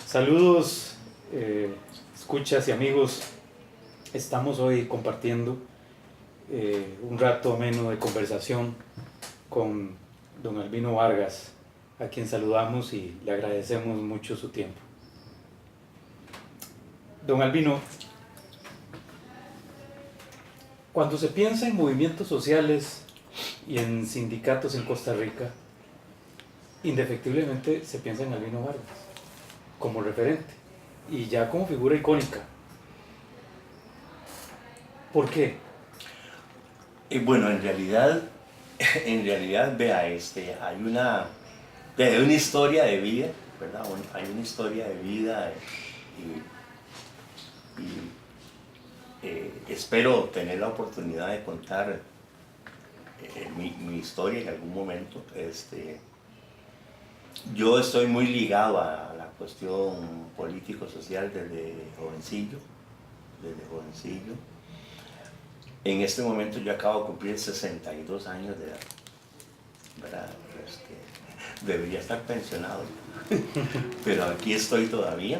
Saludos, escuchas y amigos. Estamos hoy compartiendo un rato ameno de conversación con don Albino Vargas, a quien saludamos y le agradecemos mucho su tiempo. Don Albino, cuando se piensa en movimientos sociales y en sindicatos en Costa Rica, indefectiblemente se piensa en Albino Vargas como referente y ya como figura icónica. ¿Por qué? Bueno, vea, hay una historia de vida, ¿verdad? Hay una historia de vida y espero tener la oportunidad de contar mi historia en algún momento. Yo estoy muy ligado a la cuestión político-social desde jovencillo. En este momento yo acabo de cumplir 62 años de edad, ¿verdad? Debería estar pensionado, pero aquí estoy todavía.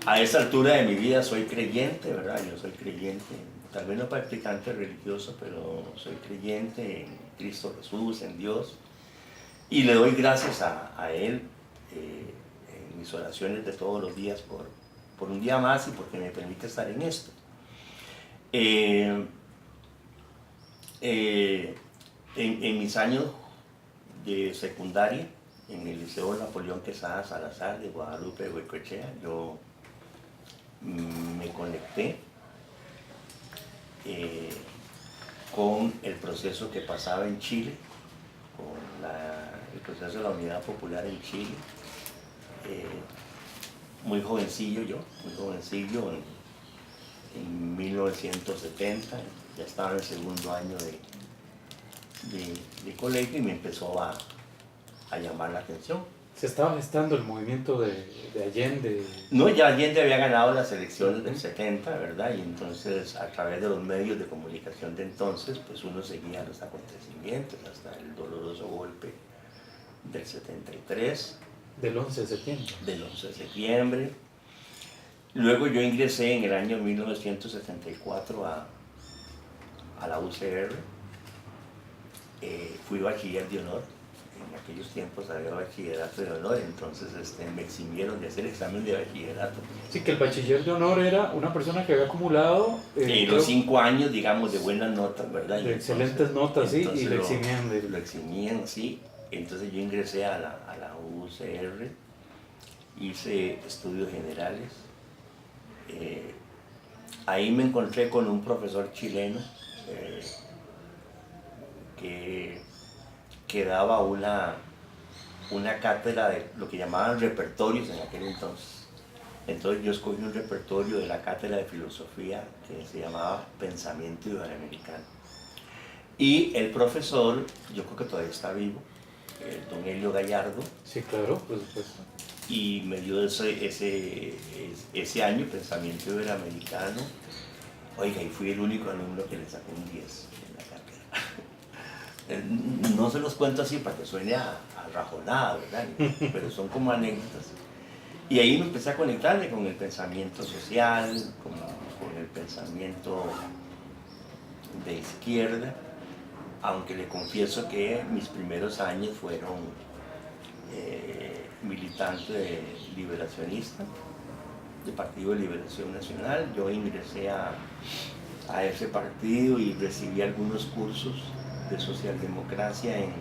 A esa altura de mi vida soy creyente, ¿verdad? Yo soy creyente, tal vez no practicante religioso, pero soy creyente en Cristo Jesús, en Dios. Y le doy gracias a Él en mis oraciones de todos los días por un día más y porque me permite estar en esto. En mis años de secundaria, en el Liceo Napoleón Quesada Salazar de Guadalupe, Huecochea, yo me conecté con el proceso que pasaba en Chile, con el proceso de la Unidad Popular en Chile. Muy jovencillo, en 1970, ya estaba en el segundo año de colegio y me empezó a llamar la atención. ¿Se estaba gestando el movimiento de Allende? No, ya Allende había ganado las elecciones del 70, ¿verdad? Y entonces a través de los medios de comunicación de entonces, pues uno seguía los acontecimientos hasta el doloroso golpe del 73. Del 11 de septiembre. Del 11 de septiembre. Luego yo ingresé en el año 1974 a la UCR. Fui bachiller de honor. En aquellos tiempos había bachillerato de honor, entonces me eximieron de hacer examen de bachillerato. Sí, que el bachiller de honor era una persona que había acumulado... los 5 años, digamos, de buenas notas, ¿verdad? De excelentes notas, sí, y lo eximían de... Lo eximían, sí. Entonces yo ingresé a la UCR, hice estudios generales. Ahí me encontré con un profesor chileno que daba una cátedra de lo que llamaban repertorios en aquel entonces. Entonces yo escogí un repertorio de la cátedra de filosofía que se llamaba Pensamiento Iberoamericano. Y el profesor, yo creo que todavía está vivo, don Helio Gallardo. Sí, claro, por supuesto. Y me dio ese año Pensamiento Iberoamericano. Oiga, y fui el único alumno que le sacó un 10 en la cátedra. No se los cuento así para que suene a rajonada, ¿verdad? Pero son como anécdotas. Y ahí me empecé a conectarme con el pensamiento social, con el pensamiento de izquierda, aunque le confieso que mis primeros años fueron militante liberacionista, del Partido de Liberación Nacional. Yo ingresé a ese partido y recibí algunos cursos de socialdemocracia en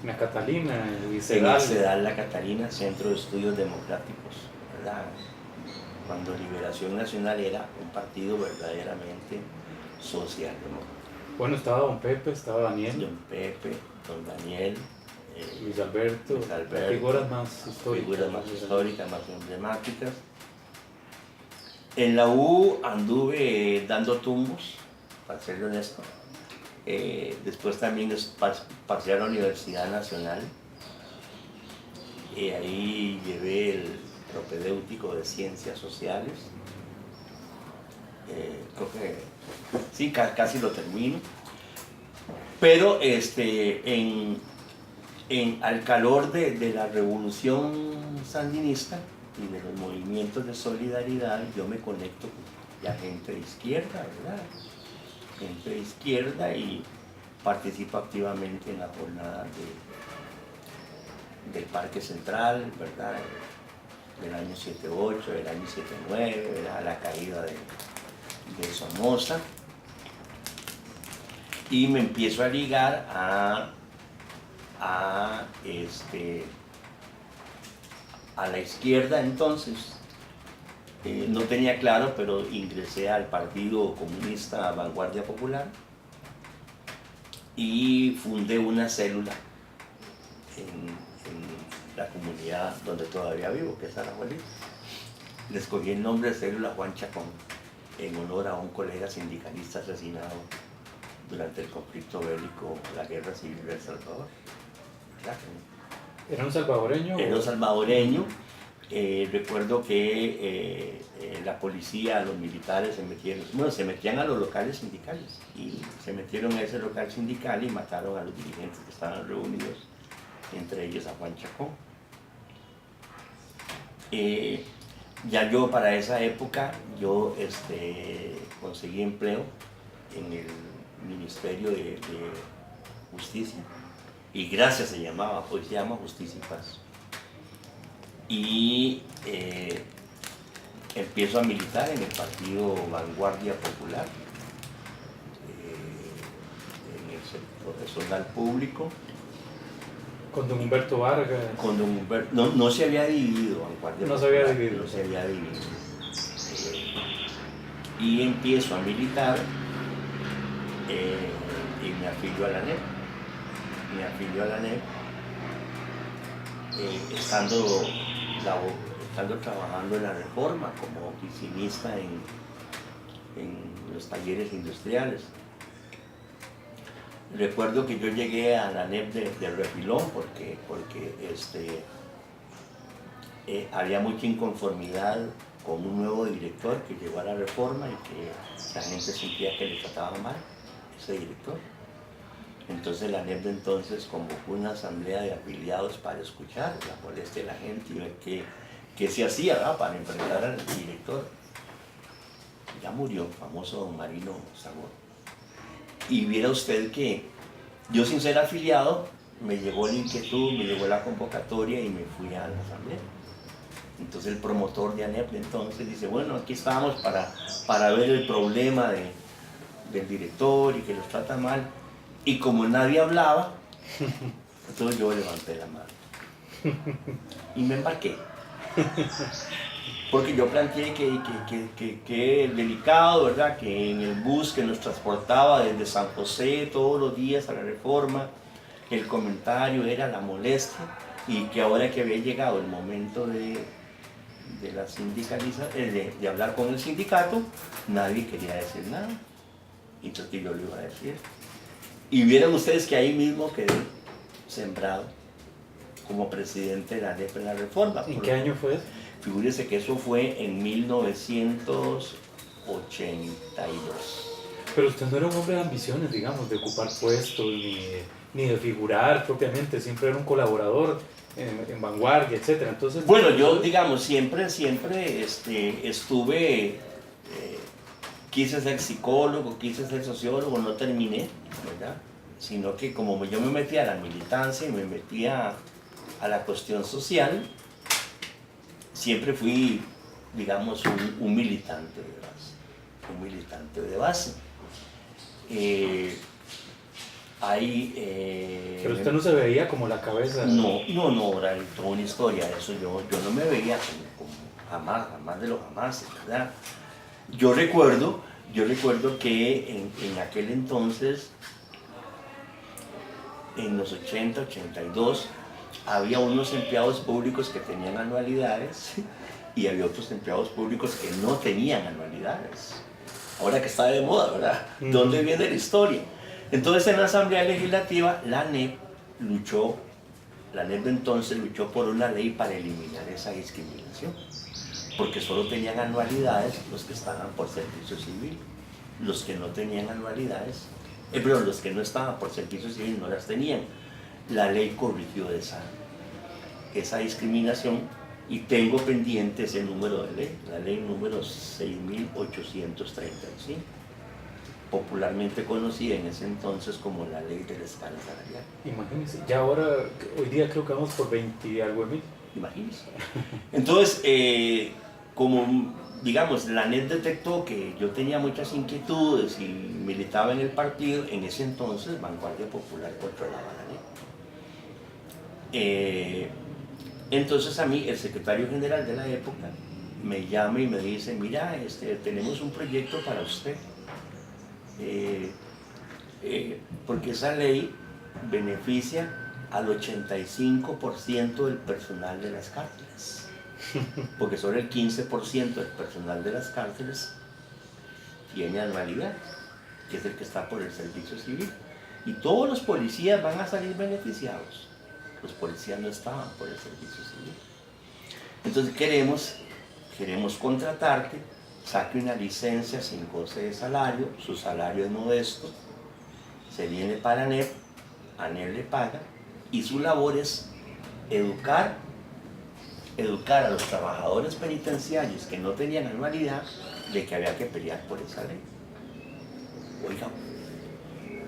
la Catalina, el CEDAL La Catalina, Centro de Estudios Democráticos, ¿verdad? Cuando Liberación Nacional era un partido verdaderamente socialdemócrata. Bueno, estaba don Pepe, estaba Daniel. Don Pepe, don Daniel. Luis Alberto, figuras más históricas, más emblemáticas. En la U anduve dando tumbos, para ser honesto. Después también pasé a la Universidad Nacional. Ahí llevé el propedéutico de Ciencias Sociales. Creo que sí, casi lo termino. Pero al calor de la revolución sandinista y de los movimientos de solidaridad, yo me conecto con la gente de izquierda, ¿verdad? Gente de izquierda, y participo activamente en la jornada del Parque Central, ¿verdad? Del año 78, del año 79, ¿verdad? La caída de Somoza. Y me empiezo a ligar a la izquierda entonces. No tenía claro, pero ingresé al Partido Comunista Vanguardia Popular y fundé una célula en la comunidad donde todavía vivo, que es Alajuelita. Le escogí el nombre de célula Juan Chacón, en honor a un colega sindicalista asesinado durante el conflicto bélico, la guerra civil de El Salvador. ¿Era un salvadoreño? Era un salvadoreño. Recuerdo que la policía, los militares se metían a los locales sindicales, y se metieron a ese local sindical y mataron a los dirigentes que estaban reunidos, entre ellos a Juan Chacón. Ya yo para esa época yo conseguí empleo en el Ministerio de Justicia, y Gracias se llamaba, hoy se llama Justicia y Paz. Y empiezo a militar en el Partido Vanguardia Popular, en el sector personal público. Con don Humberto Vargas. Con don Humberto, no se había dividido Vanguardia No Popular, se había dividido. No se había dividido. Y empiezo a militar y me afilio a la NEP. Me afilio a la NEP estando trabajando en la Reforma como oficinista en los talleres industriales. Recuerdo que yo llegué a la NEP de refilón porque había mucha inconformidad con un nuevo director que llegó a la Reforma y que la gente sentía que le trataba mal ese director. Entonces la NEP de entonces convocó una asamblea de afiliados para escuchar la molestia de la gente y ver qué se hacía, ¿verdad?, para enfrentar al director. Ya murió, famoso don Marino Zagor. Y viera usted que yo, sin ser afiliado, me llegó la inquietud, me llegó la convocatoria y me fui a la asamblea. Entonces el promotor de ANEP entonces dice, bueno, aquí estamos para ver el problema del director y que los trata mal. Y como nadie hablaba, entonces yo levanté la mano y me embarqué. Porque yo planteé que delicado, ¿verdad?, que en el bus que nos transportaba desde San José todos los días a la Reforma, el comentario era la molestia, y que ahora que había llegado el momento de hablar con el sindicato, nadie quería decir nada. Entonces que yo le iba a decir. Y vieron ustedes que ahí mismo quedé sembrado como presidente de la NEP en la Reforma. ¿En qué año fue eso? Figúrese que eso fue en 1982. Pero usted no era un hombre de ambiciones, digamos, de ocupar puestos, ni de figurar propiamente, siempre era un colaborador en Vanguardia, etc. Entonces, bueno, yo, digamos, siempre estuve, quise ser psicólogo, quise ser sociólogo, no terminé, ¿verdad? Sino que como yo me metía a la militancia y me metía a la cuestión social, siempre fui, digamos, un militante de base. Un militante de base. Pero usted no se veía como la cabeza. No, era toda una historia de eso. Yo no me veía como jamás de los jamás, ¿verdad? Yo recuerdo que en aquel entonces, en los 80, 82, había unos empleados públicos que tenían anualidades y había otros empleados públicos que no tenían anualidades. Ahora que está de moda, ¿verdad? ¿Dónde viene la historia? Entonces, en la Asamblea Legislativa, la NEP de entonces luchó por una ley para eliminar esa discriminación, porque solo tenían anualidades los que estaban por servicio civil. Los que no tenían anualidades, los que no estaban por servicio civil no las tenían. la ley corrigió esa discriminación y tengo pendiente ese número de ley, la ley número 6.835, popularmente conocida en ese entonces como la ley de la escala salarial. Imagínense, ya ahora, hoy día creo que vamos por 20 y algo de mil. Imagínense. Entonces, como digamos, la ANEP detectó que yo tenía muchas inquietudes y militaba en el partido, en ese entonces Vanguardia Popular controlaba la ANEP. Entonces a mí el secretario general de la época me llama y me dice, mira, tenemos un proyecto para usted, porque esa ley beneficia al 85% del personal de las cárceles, porque solo el 15% del personal de las cárceles tiene anualidad, que es el que está por el servicio civil, y todos los policías van a salir beneficiados. Los policías no estaban por el servicio civil. Entonces queremos contratarte, saque una licencia sin goce de salario, su salario es modesto, se viene para ANEP, ANEP le paga, y su labor es educar a los trabajadores penitenciarios que no tenían anualidad de que había que pelear por esa ley. Oiga,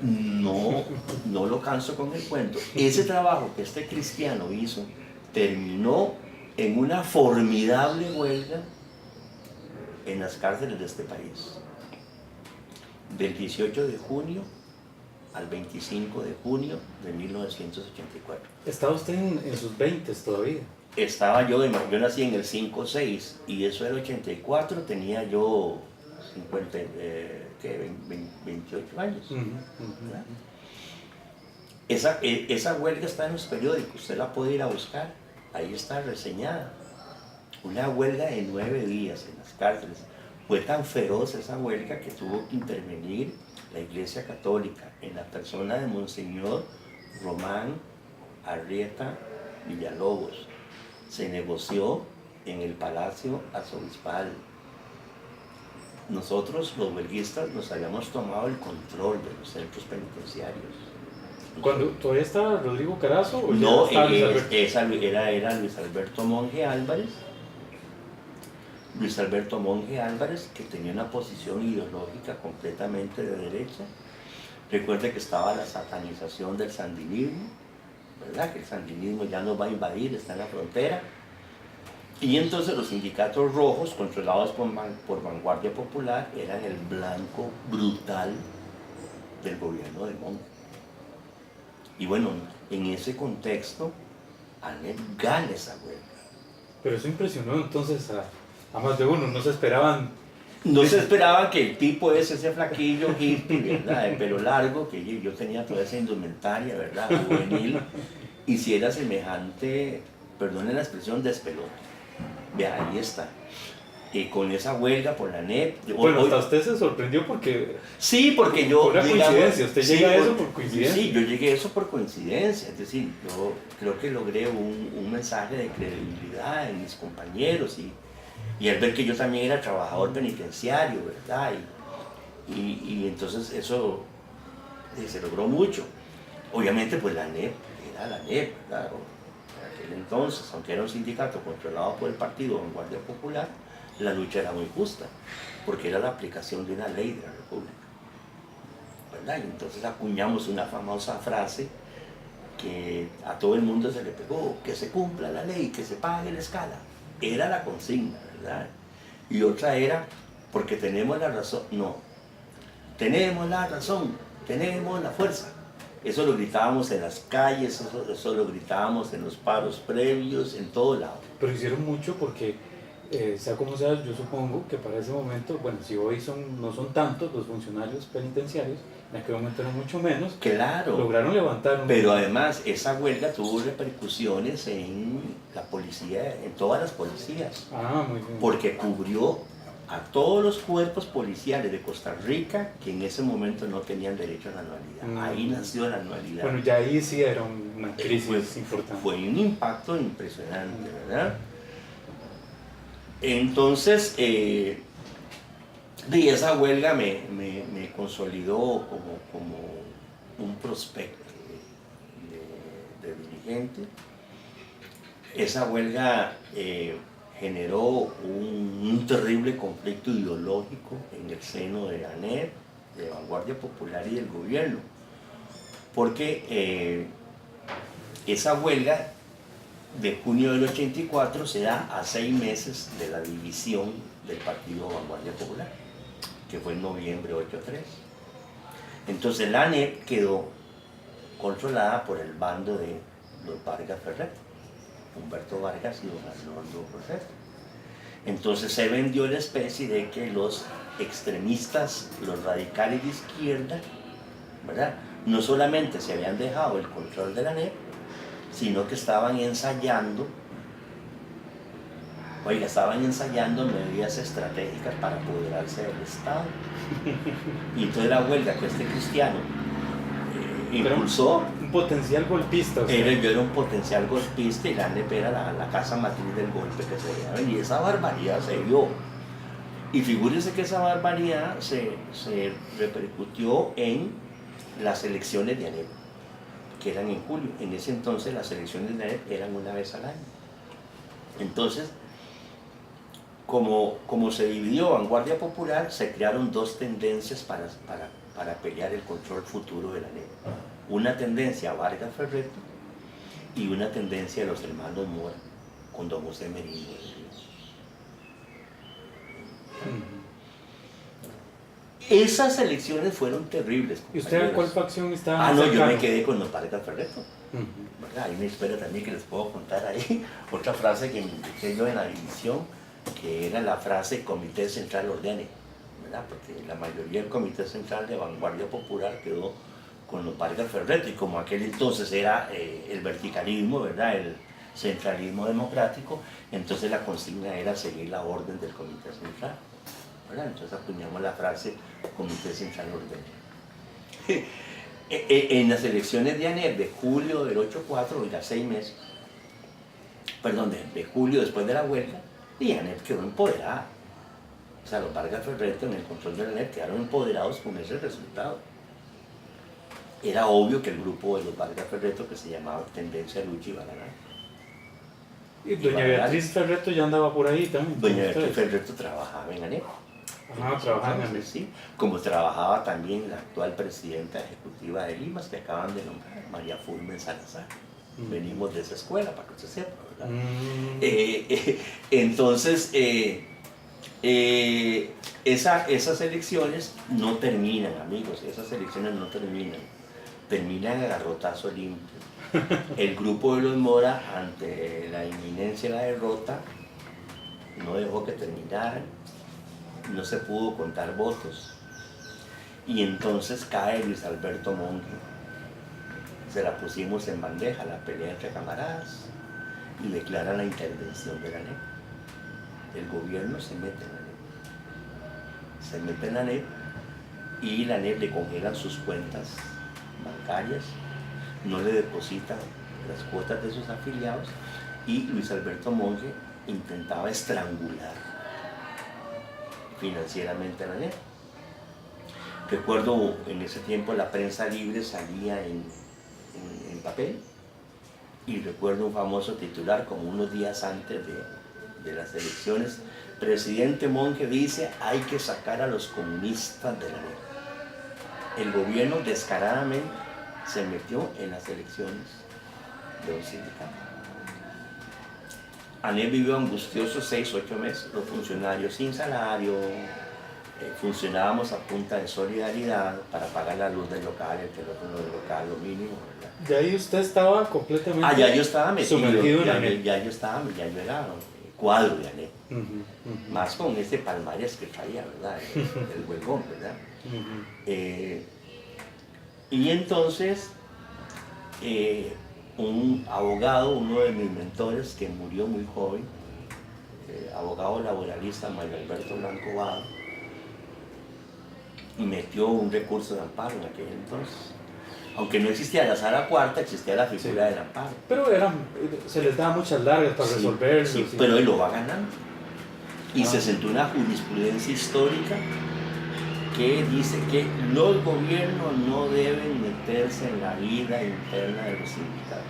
no lo canso con el cuento. Ese trabajo que este cristiano hizo terminó en una formidable huelga en las cárceles de este país. Del 18 de junio al 25 de junio de 1984. ¿Estaba usted en sus 20 todavía? Estaba yo nací en el 5-6 y eso era 84, tenía yo 28 años. Esa huelga está en los periódicos, usted la puede ir a buscar, ahí está reseñada. Una huelga de 9 días en las cárceles. Fue tan feroz esa huelga que tuvo que intervenir la Iglesia Católica en la persona de Monseñor Román Arrieta Villalobos. Se negoció en el Palacio Arzobispal. Nosotros, los huelguistas, nos habíamos tomado el control de los centros penitenciarios. ¿Cuando todavía estaba Rodrigo Carazo? ¿O no, ya Luis Alberto? era Luis Alberto Monge Álvarez. Luis Alberto Monge Álvarez, que tenía una posición ideológica completamente de derecha. Recuerde que estaba la satanización del sandinismo, ¿verdad? Que el sandinismo ya nos va a invadir, está en la frontera. Y entonces los sindicatos rojos, controlados por Vanguardia Popular, eran el blanco brutal del gobierno de Monge. Y bueno, en ese contexto, ANEP gana esa huelga. Pero eso impresionó entonces a más de uno, no se esperaban. No se esperaba que el tipo ese flaquillo hippie, ¿verdad? De pelo largo, que yo tenía toda esa indumentaria, ¿verdad? Juvenil, hiciera semejante, perdone la expresión, despelote. Vea, ahí está. Y con esa huelga por la ANEP. Bueno, hasta usted se sorprendió porque. Sí, porque yo. Por una coincidencia, usted llega a eso por coincidencia. Sí, yo llegué a eso por coincidencia. Es decir, yo creo que logré un mensaje de credibilidad en mis compañeros y al ver que yo también era trabajador penitenciario, ¿verdad? Y entonces eso se logró mucho. Obviamente, pues la ANEP era la ANEP, ¿verdad? En aquel entonces, aunque era un sindicato controlado por el partido Vanguardia Popular, la lucha era muy justa, porque era la aplicación de una ley de la República, ¿verdad? Y entonces acuñamos una famosa frase que a todo el mundo se le pegó: que se cumpla la ley, que se pague la escala. Era la consigna, ¿verdad? Y otra era: porque tenemos la razón. No, tenemos la razón, tenemos la fuerza. Eso lo gritábamos en las calles, eso lo gritábamos en los paros previos, en todo lado. Pero hicieron mucho porque, sea como sea, yo supongo que para ese momento, bueno, si hoy no son tantos los funcionarios penitenciarios, en aquel momento eran mucho menos. Claro. Lograron levantar. Pero además, esa huelga tuvo repercusiones en la policía, en todas las policías. Ah, muy bien. Porque cubrió a todos los cuerpos policiales de Costa Rica que en ese momento no tenían derecho a la anualidad. Ahí nació la anualidad. Bueno, ya ahí sí era una crisis importante. Fue un impacto impresionante, ¿verdad? Entonces, esa huelga me consolidó como un prospecto de dirigente. Esa huelga generó un terrible conflicto ideológico en el seno de ANEP, de Vanguardia Popular y del gobierno, porque esa huelga de junio del 84 se da a 6 meses de la división del partido Vanguardia Popular, que fue en noviembre 8-3. Entonces la ANEP quedó controlada por el bando de los Vargas Ferreto, Humberto Vargas y don Arnoldo Ferreto. Entonces se vendió la especie de que los extremistas, los radicales de izquierda, ¿verdad?, no solamente se habían dejado el control de la ANEP, sino que estaban ensayando medidas estratégicas para apoderarse del Estado. Y entonces la huelga que este cristiano impulsó, un potencial golpista. yo era un potencial golpista y la ANEP era la casa matriz del golpe que se veía venir. Y esa barbaridad se vio. Y figúrense que esa barbaridad se repercutió en las elecciones de ANEP, que eran en julio. En ese entonces las elecciones de ANEP eran una vez al año. Entonces, como se dividió Vanguardia Popular, se crearon dos tendencias para pelear el control futuro de la ANEP. Una tendencia a Vargas Ferreto y una tendencia a los hermanos Mora, con don José Merino. Esas elecciones fueron terribles. ¿Y usted en cuál facción estaba? No, yo me quedé con los Vargas Ferreto. Hay una historia también que les puedo contar ahí. Otra frase que me dije yo en la división, que era la frase Comité Central Ordene, ¿verdad? Porque la mayoría del Comité Central de Vanguardia Popular quedó con los Vargas Ferreto, y como aquel entonces era el verticalismo, ¿verdad?, el centralismo democrático, entonces la consigna era seguir la orden del Comité Central, ¿verdad? Entonces acuñamos la frase Comité Central Ordene. En las elecciones de ANEP de julio del 8-4, oiga, 6 meses, perdón, de julio después de la huelga, y ANEP quedó empoderada. O sea, los Vargas Ferreto en el control de la ANEP quedaron empoderados con ese resultado. Era obvio que el grupo de los Vargas Ferreto, que se llamaba Tendencia Lucha, iba a ganar. ¿Y doña Beatriz Ferreto ya andaba por ahí también? Doña Beatriz Ferreto trabajaba en ANEP. Trabajaba en ANEP. Sí, como trabajaba también la actual presidenta ejecutiva de Limas, que acaban de nombrar, María Fulmen Salazar. Venimos de esa escuela, para que usted sepa, ¿verdad? Entonces, esas elecciones no terminan, amigos, esas elecciones no terminan. Terminan a garrotazo limpio. El grupo de los Mora, ante la inminencia de la derrota, no dejó que terminaran, no se pudo contar votos. Y entonces cae Luis Alberto Monge. Se la pusimos en bandeja, la pelea entre camaradas, y declara la intervención de la ANEP. El gobierno se mete en la ANEP. Se mete en la ANEP y la ANEP le congelan sus cuentas bancarias, no le depositan las cuotas de sus afiliados, y Luis Alberto Monge intentaba estrangular financieramente a la ANEP. Recuerdo en ese tiempo la prensa libre salía en papel, y recuerdo un famoso titular como unos días antes de las elecciones: presidente Monge dice hay que sacar a los comunistas de la ANEP. El gobierno descaradamente se metió en las elecciones de un sindicato. ANEP vivió angustiosos 6-8 meses, los funcionarios sin salario, funcionábamos a punta de solidaridad para pagar la luz del local, el teléfono del local, lo mínimo, ¿verdad? Ya ahí usted estaba completamente ya yo estaba metido, sumergido en ANEP. ya yo era cuadro de ANEP. Más con este palmares que traía, ¿verdad? El huelgón, ¿verdad? Y entonces, un abogado, uno de mis mentores, que murió muy joven, abogado laboralista Mario Alberto Blanco Vado, metió un recurso de amparo en aquel entonces. Aunque no existía la sala cuarta, existía la figura del amparo. Pero se les daba muchas largas para resolverlo. Sí, pero él lo va ganando. Y se sentó una jurisprudencia histórica que dice que los gobiernos no deben meterse en la vida interna de los sindicatos.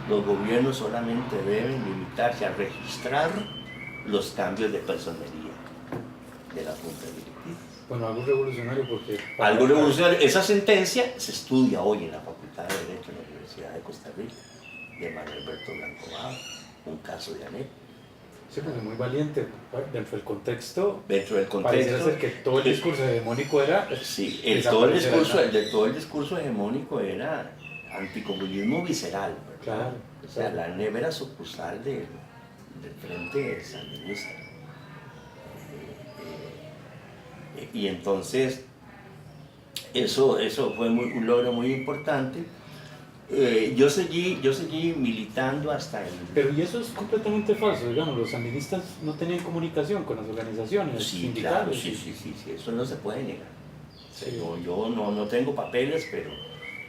los gobiernos solamente deben limitarse a registrar los cambios de personería de la Junta Directiva. Bueno, algo revolucionario porque... Algo revolucionario. Esa sentencia se estudia hoy en la Facultad de Derecho de la Universidad de Costa Rica, de Manuel Alberto Blanco Bajo, un caso de ANEP. Sí, pues muy valiente. Dentro del contexto, pareciera ser que todo el discurso hegemónico era... Sí, todo el discurso hegemónico era anticomunismo visceral, ¿verdad? Claro, o sea, la ANEP era sucursal del Frente Sandinista. Y entonces, eso fue un logro muy importante. Yo seguí militando hasta el... Pero y eso es completamente falso, digamos, los sandinistas no tenían comunicación con las organizaciones sindicales. Claro, sí, eso no se puede negar. Sí. Yo no tengo papeles, pero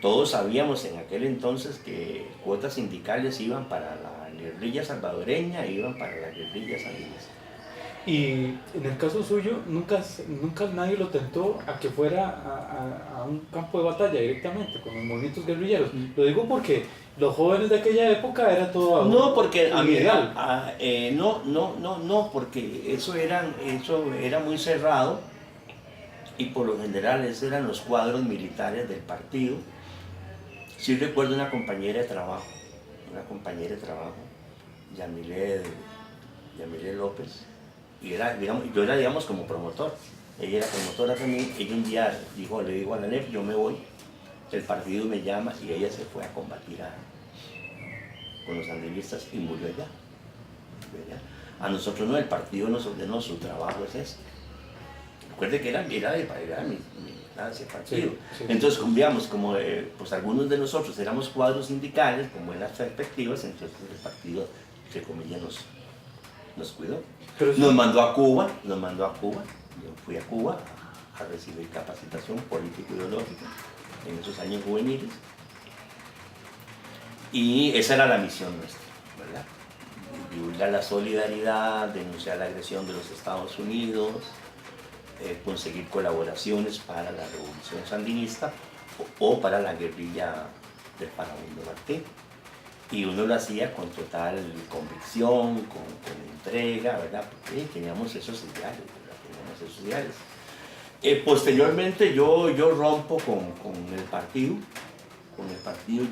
todos sabíamos en aquel entonces que cuotas sindicales iban para la guerrilla salvadoreña, iban para la guerrilla sandinista. Y en el caso suyo, nunca nadie lo tentó a que fuera a un campo de batalla directamente con los movimientos guerrilleros. Lo digo porque los jóvenes de aquella época era todo no, porque ideal. No, porque eso era muy cerrado y por lo general esos eran los cuadros militares del partido. Sí recuerdo una compañera de trabajo, Yamile López. Y yo era, digamos, como promotor. Ella era promotora también. Ella un día le dijo a la ANEP, yo me voy, el partido me llama, y ella se fue a combatir con los sandinistas y murió allá. A nosotros no, el partido nos ordenó, su trabajo es ese. Recuerde que era mi ese partido. Sí. Entonces, digamos, como pues algunos de nosotros éramos cuadros sindicales, como en las perspectivas, entonces el partido, entre comillas, nos cuidó. Nos mandó a Cuba, yo fui a Cuba a recibir capacitación político-ideológica en esos años juveniles, y esa era la misión nuestra, ¿verdad? Divulgar la solidaridad, denunciar la agresión de los Estados Unidos, conseguir colaboraciones para la revolución sandinista o para la guerrilla del Farabundo Martí. Y uno lo hacía con total convicción, con entrega, ¿verdad? Porque teníamos esos ideales, posteriormente yo rompo con el partido,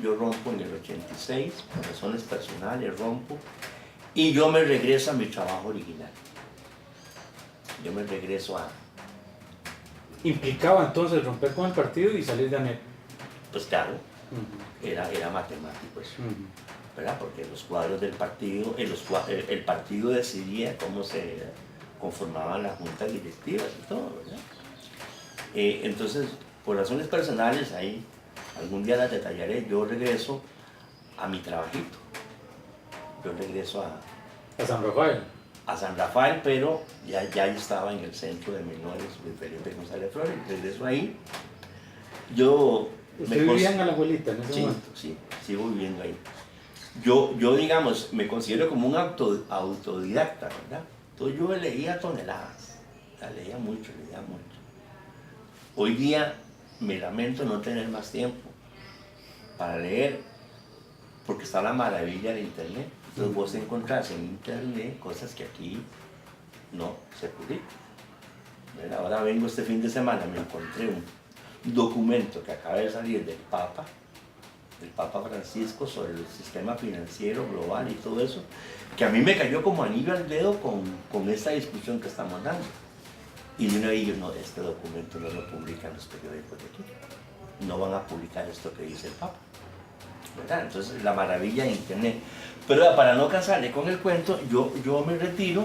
yo rompo en el 86, por razones personales rompo, y yo me regreso a mi trabajo original. Yo me regreso a... ¿Implicaba entonces romper con el partido y salir de ANEP? Pues claro, era matemático eso. ¿Verdad? Porque los cuadros del partido, el partido decidía cómo se conformaban las juntas directivas y todo, ¿verdad? Entonces, por razones personales, ahí algún día las detallaré, yo regreso a mi trabajito. Yo regreso a San Rafael. A San Rafael, pero ya estaba en el centro de menores de Felipe González Flores, regreso ahí. ¿Usted vivía en Alajuelita en ese momento? Sí, sigo viviendo ahí. Yo, digamos, me considero como un autodidacta, ¿verdad? Entonces yo leía toneladas, leía mucho. Hoy día me lamento no tener más tiempo para leer, porque está la maravilla de Internet. Entonces vos encontrás en Internet cosas que aquí no se publican. Ahora vengo este fin de semana, me encontré un documento que acaba de salir del Papa Francisco, sobre el sistema financiero global y todo eso, que a mí me cayó como anillo al dedo con esta discusión que estamos dando. Y de una vez yo, no, este documento no lo publican los periódicos de aquí, no van a publicar esto que dice el Papa, ¿verdad? Entonces, la maravilla de Internet. Pero para no cansarle con el cuento, yo me retiro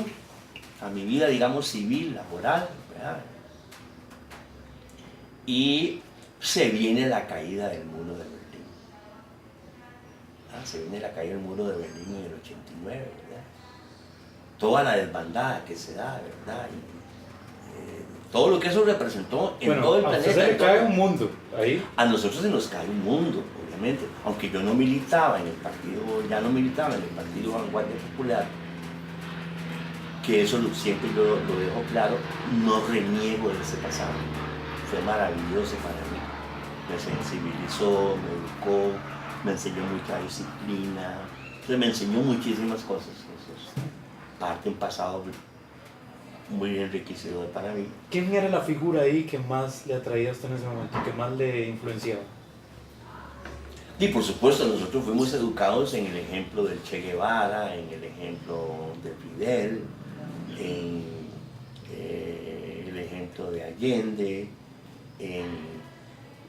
a mi vida, digamos, civil, laboral, ¿verdad? Y se viene la caída del muro de Berlín. Se viene la caída del muro de Berlín en el 89, ¿verdad? Toda la desbandada que se da, ¿verdad? Todo lo que eso representó en todo el planeta. A usted se le cae un mundo ahí. A nosotros se nos cae un mundo, obviamente. Aunque yo no militaba en el partido, Vanguardia Popular, que eso siempre yo lo dejo claro, no reniego de ese pasado. Fue maravilloso para mí. Me sensibilizó, me educó, me enseñó mucha disciplina, entonces me enseñó muchísimas cosas. Eso es parte de un pasado muy enriquecedor para mí. ¿Quién era la figura ahí que más le atraía a usted en ese momento, que más le influenciaba? Y por supuesto, nosotros fuimos educados en el ejemplo del Che Guevara, en el ejemplo de Fidel, en el ejemplo de Allende,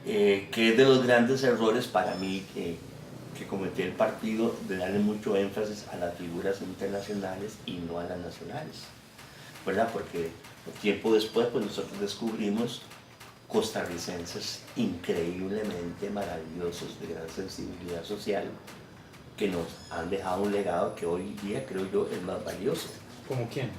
que es de los grandes errores para mí que cometió el partido, de darle mucho énfasis a las figuras internacionales y no a las nacionales, ¿verdad? Porque tiempo después pues nosotros descubrimos costarricenses increíblemente maravillosos, de gran sensibilidad social, que nos han dejado un legado que hoy día creo yo es más valioso. ¿Cómo quién?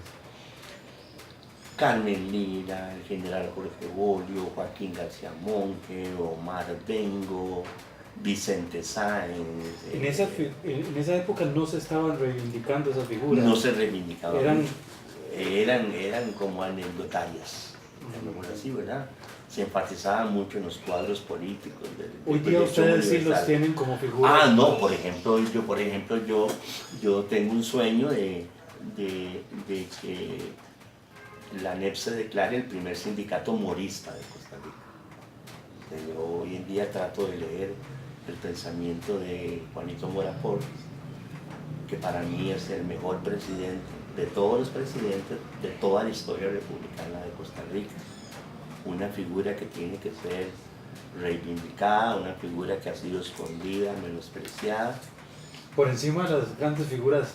Carmen Lira, el general Jorge Bolio, Joaquín García Monge, Omar Dengo, Vicente Sáenz. En esa época no se estaban reivindicando esas figuras. No se reivindicaban. Eran como anecdotarias, llamémoslo así, ¿verdad? Se enfatizaba mucho en los cuadros políticos. Hoy día ustedes sí los tienen como figuras. Ah, no, por ejemplo, yo tengo un sueño de que la ANEP se declare el primer sindicato morista de Costa Rica. Yo hoy en día trato de leer el pensamiento de Juanito Mora Porras, que para mí es el mejor presidente de todos los presidentes de toda la historia republicana de Costa Rica. Una figura que tiene que ser reivindicada, una figura que ha sido escondida, menospreciada. Por encima de las grandes figuras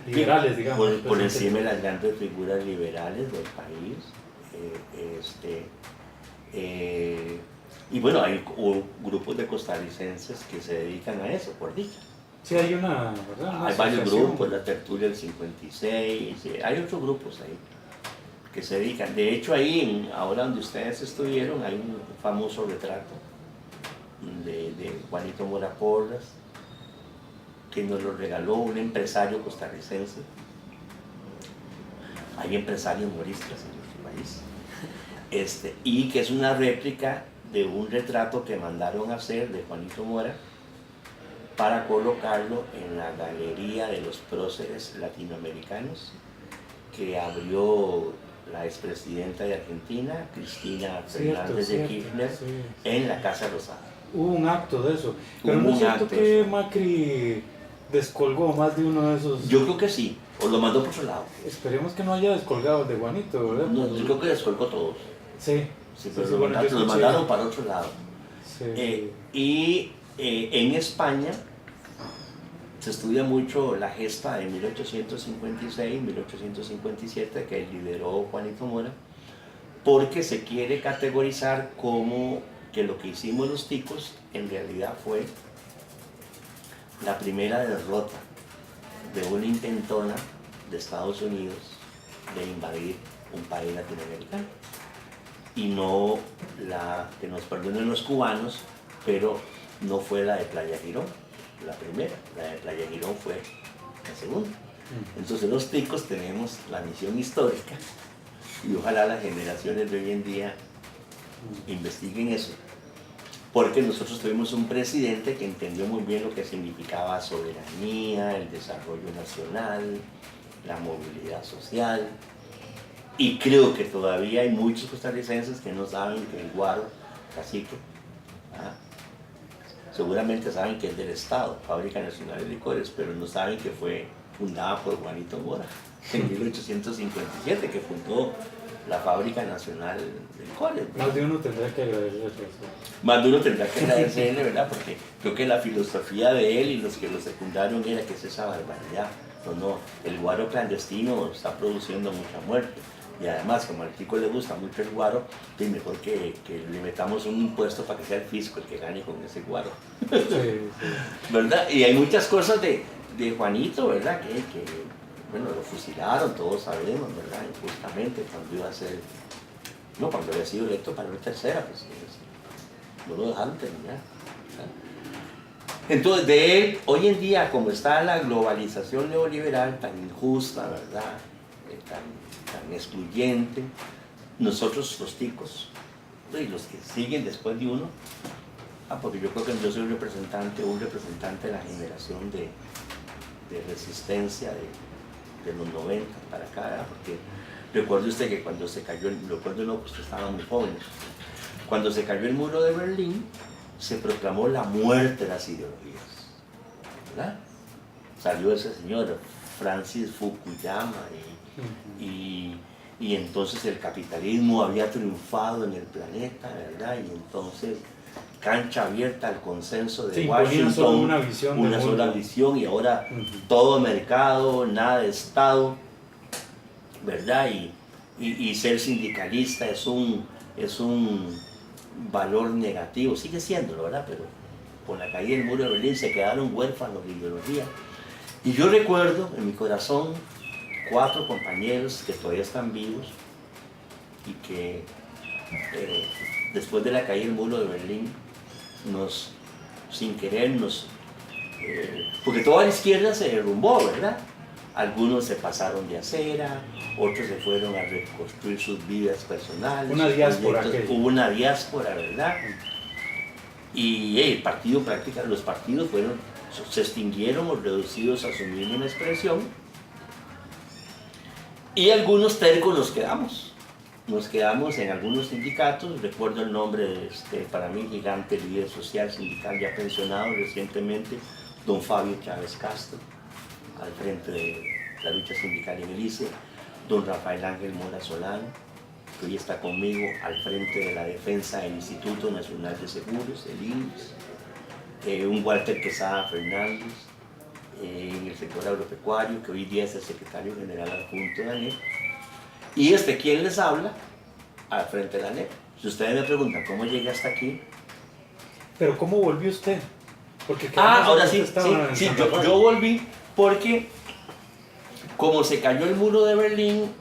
liberales, digamos. Por encima de las grandes figuras liberales del país. Y bueno, hay grupos de costarricenses que se dedican a eso, por dicha. Sí, hay ¿verdad? Hay varios grupos, la Tertulia del 56, hay otros grupos ahí que se dedican. De hecho, ahí, ahora donde ustedes estuvieron, hay un famoso retrato de Juanito Mora Porras, que nos lo regaló un empresario costarricense. Hay empresarios moristas en nuestro país. Y que es una réplica de un retrato que mandaron a hacer de Juanito Mora para colocarlo en la Galería de los Próceres Latinoamericanos que abrió la expresidenta de Argentina, Cristina Fernández de Kirchner, en la Casa Rosada. Hubo un acto de eso, pero no es cierto que Macri descolgó más de uno de esos. Yo creo que sí, o lo mandó por otro lado. Esperemos que no haya descolgado el de Juanito, ¿verdad? No, yo creo que descolgó todos. Sí. Pero lo mandaron para otro lado. Sí. En España se estudia mucho la gesta de 1856-1857 que lideró Juanito Mora, porque se quiere categorizar como que lo que hicimos los ticos en realidad fue la primera derrota de una intentona de Estados Unidos de invadir un país latinoamericano. Y no la que nos perdonen los cubanos, pero no fue la de Playa Girón, la primera. La de Playa Girón fue la segunda. Entonces los ticos tenemos la misión histórica y ojalá las generaciones de hoy en día investiguen eso, porque nosotros tuvimos un presidente que entendió muy bien lo que significaba soberanía, el desarrollo nacional, la movilidad social. Y creo que todavía hay muchos costarricenses que no saben que el guaro, cacique, seguramente saben que es del Estado, Fábrica Nacional de Licores, pero no saben que fue fundada por Juanito Mora en 1857, que fundó la Fábrica Nacional de Licores. Más de uno tendrá que agradecerle eso. Más de uno tendrá que agradecerle, ¿verdad? Porque creo que la filosofía de él y los que lo secundaron era que es esa barbaridad. No, el guaro clandestino está produciendo mucha muerte. Y además, como al tico le gusta mucho el guaro, es mejor que le metamos un impuesto para que sea el fisco el que gane con ese guaro. Sí. ¿Verdad? Y hay muchas cosas de Juanito, ¿verdad? Que bueno, lo fusilaron, todos sabemos, ¿verdad? Injustamente, cuando iba a ser, cuando había sido electo para una tercera, pues no lo dejaron terminar. ¿verdad? Entonces, de él, hoy en día, como está la globalización neoliberal tan injusta, ¿verdad? Tan excluyente, nosotros los ticos y los que siguen después de uno Porque yo creo que yo soy un representante de la generación de resistencia de los 90 para acá, ¿verdad? Porque recuerde usted que cuando se cayó, recuerdo no, pues estaban muy jóvenes, cuando se cayó el muro de Berlín, se proclamó la muerte de las ideologías, ¿verdad? Salió ese señor, Francis Fukuyama, y entonces el capitalismo había triunfado en el planeta, ¿verdad? Y entonces cancha abierta al consenso de Washington, solo una visión, una sola visión, y ahora todo mercado, nada de Estado, ¿verdad? Y ser sindicalista es un valor negativo, sigue siéndolo, ¿verdad? Pero con la caída del muro de Berlín se quedaron huérfanos de ideología. Y yo recuerdo en mi corazón 4 compañeros que todavía están vivos y que después de la caída del muro de Berlín, sin querer, porque toda la izquierda se derrumbó, ¿verdad? Algunos se pasaron de acera, otros se fueron a reconstruir sus vidas personales. Una diáspora. Hubo una diáspora, ¿verdad? Y el partido prácticamente, los partidos se extinguieron o reducidos a su mínima expresión. Y algunos tercos nos quedamos en algunos sindicatos. Recuerdo el nombre de para mí gigante líder social sindical ya pensionado recientemente, don Fabio Chávez Castro, al frente de la lucha sindical en el ICE, don Rafael Ángel Mora Solano, que hoy está conmigo al frente de la defensa del Instituto Nacional de Seguros, el INSS, un Walter Quesada Fernández, en el sector agropecuario, que hoy día es el secretario general adjunto de ANEP, y quien les habla al frente de la ANEP. Si ustedes me preguntan cómo llegué hasta aquí. ¿Pero cómo volvió usted? Porque ahora sí, yo volví porque como se cayó el muro de Berlín,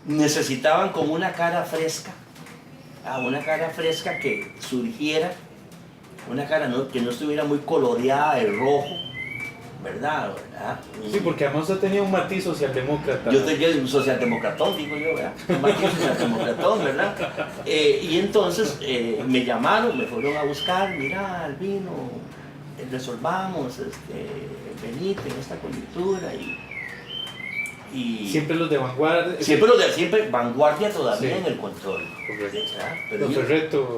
necesitaban como una cara fresca que surgiera, una cara que no estuviera muy coloreada de rojo, ¿verdad? Sí, porque además usted tenía un matiz socialdemócrata. Yo tenía un socialdemocratón, digo yo, ¿verdad? Un matiz socialdemocratón, ¿verdad? Y entonces me llamaron, me fueron a buscar, mira, Albino, resolvamos, venite en esta coyuntura y siempre los de vanguardia. Siempre vanguardia todavía, sí, en el control. Pero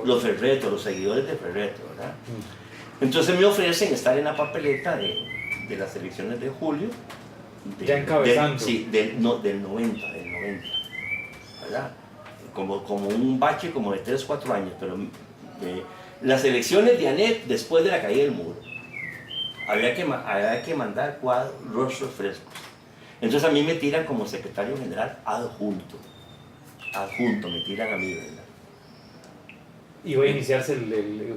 los Ferreto, los seguidores de Ferreto, ¿verdad? Entonces me ofrecen estar en la papeleta de las elecciones de julio. Ya encabezando. Del 90, ¿verdad? Como un bache como de 3 o 4 años, pero las elecciones de ANEP después de la caída del muro. Había que mandar rostros frescos. Entonces a mí me tiran como secretario general adjunto, me tiran a mí, ¿verdad? ¿Iba a iniciarse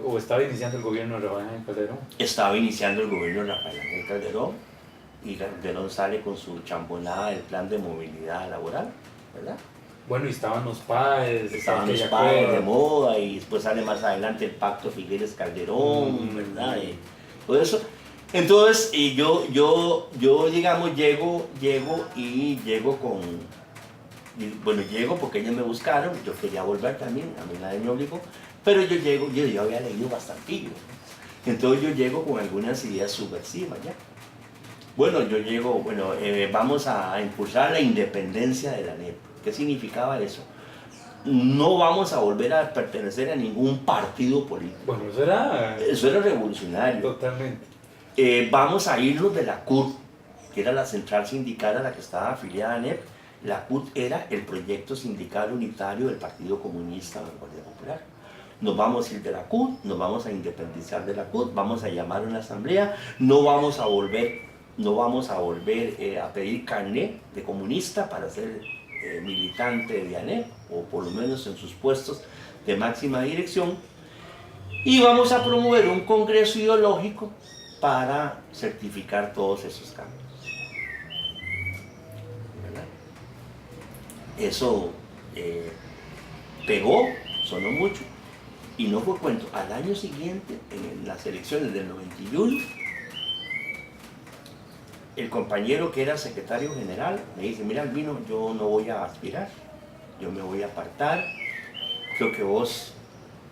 o estaba iniciando el gobierno de Rafael Ángel Calderón? Estaba iniciando el gobierno de Rafael Ángel Calderón, y Calderón sale con su chambonada del plan de movilidad laboral, ¿verdad? Bueno, y estaban los PAES. Estaban los PAES de moda, y después sale más adelante el pacto Figueres-Calderón, ¿verdad? Y todo eso. Entonces, y yo digamos, llego con... Bueno, llego porque ellos me buscaron, yo quería volver también, a mí nadie me obligó, pero yo había leído bastantillo. Entonces yo llego con algunas ideas subversivas, ¿ya? Bueno, vamos a impulsar la independencia de la ANEP. ¿Qué significaba eso? No vamos a volver a pertenecer a ningún partido político. Bueno, eso era revolucionario. Totalmente. Vamos a irnos de la CUT, que era la central sindical a la que estaba afiliada ANEP. La CUT era el proyecto sindical unitario del Partido Comunista Vanguardia Popular. Nos vamos a ir de la CUT, nos vamos a independizar de la CUT, vamos a llamar a una asamblea, no vamos a volver a pedir carné de comunista para ser militante de ANEP, o por lo menos en sus puestos de máxima dirección, y vamos a promover un congreso ideológico para certificar todos esos cambios. ¿Verdad? Eso pegó, sonó mucho, y no fue cuento. Al año siguiente, en las elecciones del 91, el compañero que era secretario general me dice: mira, Albino, yo no voy a aspirar, yo me voy a apartar, creo que vos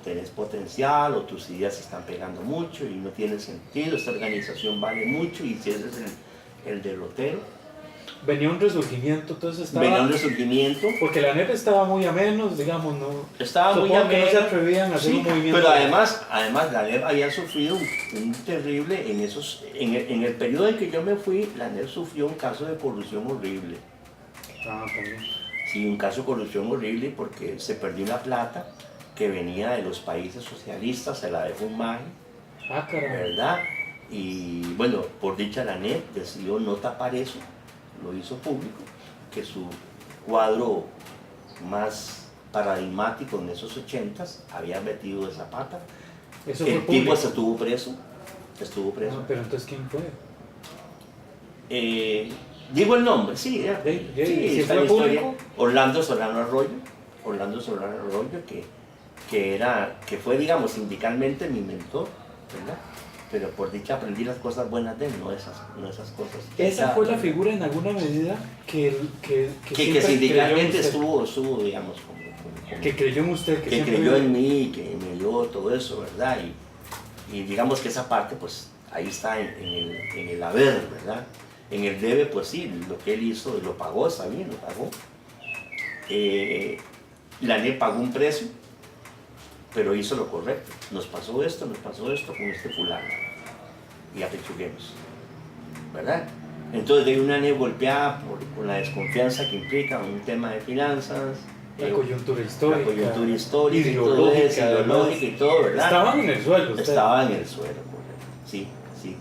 tenés potencial o tus ideas se están pegando mucho y no tiene sentido, esta organización vale mucho y si ese es el derrotero. Venía un resurgimiento, entonces estaba... Venía un resurgimiento. Porque la NEP estaba muy a menos, digamos, ¿no? Estaba muy Supongo a que no se menos, atrevían a hacer sí, un movimiento. pero además la NEP había sufrido un terrible, en el periodo en que yo me fui, la NEP sufrió un caso de corrupción horrible. Ah, también. Sí, un caso de corrupción horrible porque se perdió una plata que venía de los países socialistas, se la dejó un maje, Ah, caramba. ¿verdad? Y bueno, por dicha la NEP decidió no tapar eso, lo hizo público, que su cuadro más paradigmático en esos 80s había metido esa pata. Eso fue El público. tipo se estuvo preso, Ah, pero entonces, ¿quién fue? Digo el nombre, sí, ¿Sí está fue la historia. público? Orlando Solano Arroyo, que fue, digamos, sindicalmente mi mentor, ¿verdad? Pero por dicha aprendí las cosas buenas de él, no esas cosas. Esa fue la figura en alguna medida que que sindicalmente estuvo, digamos, que creyó en usted, que siempre creyó en mí, que me dio todo eso, ¿verdad? Y digamos que esa parte, pues, ahí está en el haber, ¿verdad? En el debe, pues sí, lo que él hizo, lo pagó, está bien, lo pagó. La NEP pagó un precio, pero hizo lo correcto. Nos pasó esto con este fulano. Y apechuguemos, ¿verdad? Entonces de una NEP golpeada con la desconfianza que implica un tema de finanzas, la coyuntura histórica, ideológica y todo, ¿verdad? Estaban en el suelo. Estaban en el suelo, correcto. Sí.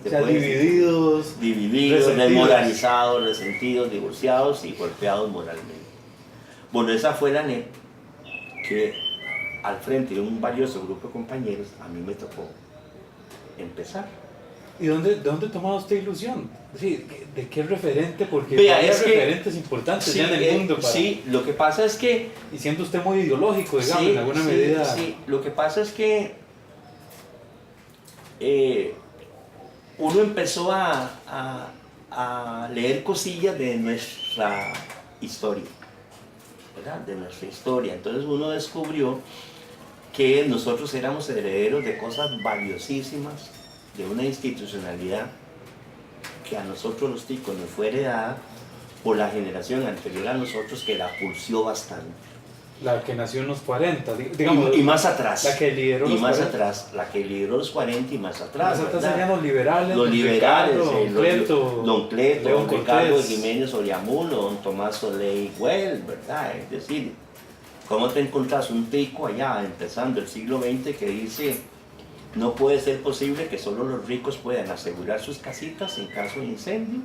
O sea, divididos, desmoralizados, resentidos, divorciados y golpeados moralmente. Bueno, esa fue la NEP que al frente de un valioso grupo de compañeros a mí me tocó empezar. ¿Y dónde tomaba usted ilusión? Sí, ¿de qué referente? Porque Vea, hay es referentes importantes ya en el mundo. Sí, lo que pasa es que... Y siendo usted muy ideológico, digamos, sí, en alguna medida... Sí, lo que pasa es que uno empezó a leer cosillas de nuestra historia, ¿verdad? De nuestra historia. Entonces uno descubrió que nosotros éramos herederos de cosas valiosísimas, de una institucionalidad que a nosotros los ticos nos fue heredada por la generación anterior a nosotros, que la pulsió bastante. La que nació en los 40, digamos. Y más atrás. La que lideró los 40. Atrás, la que lideró los 40 y más atrás. Más atrás serían los liberales. Los liberales, Don Cleto, León don Ricardo Cortés, Jiménez Oriamuno, don Tomás Soleil Güell, ¿verdad? Es decir, ¿cómo te encontrás un tico allá, empezando el siglo XX, que dice: no puede ser posible que solo los ricos puedan asegurar sus casitas en caso de incendio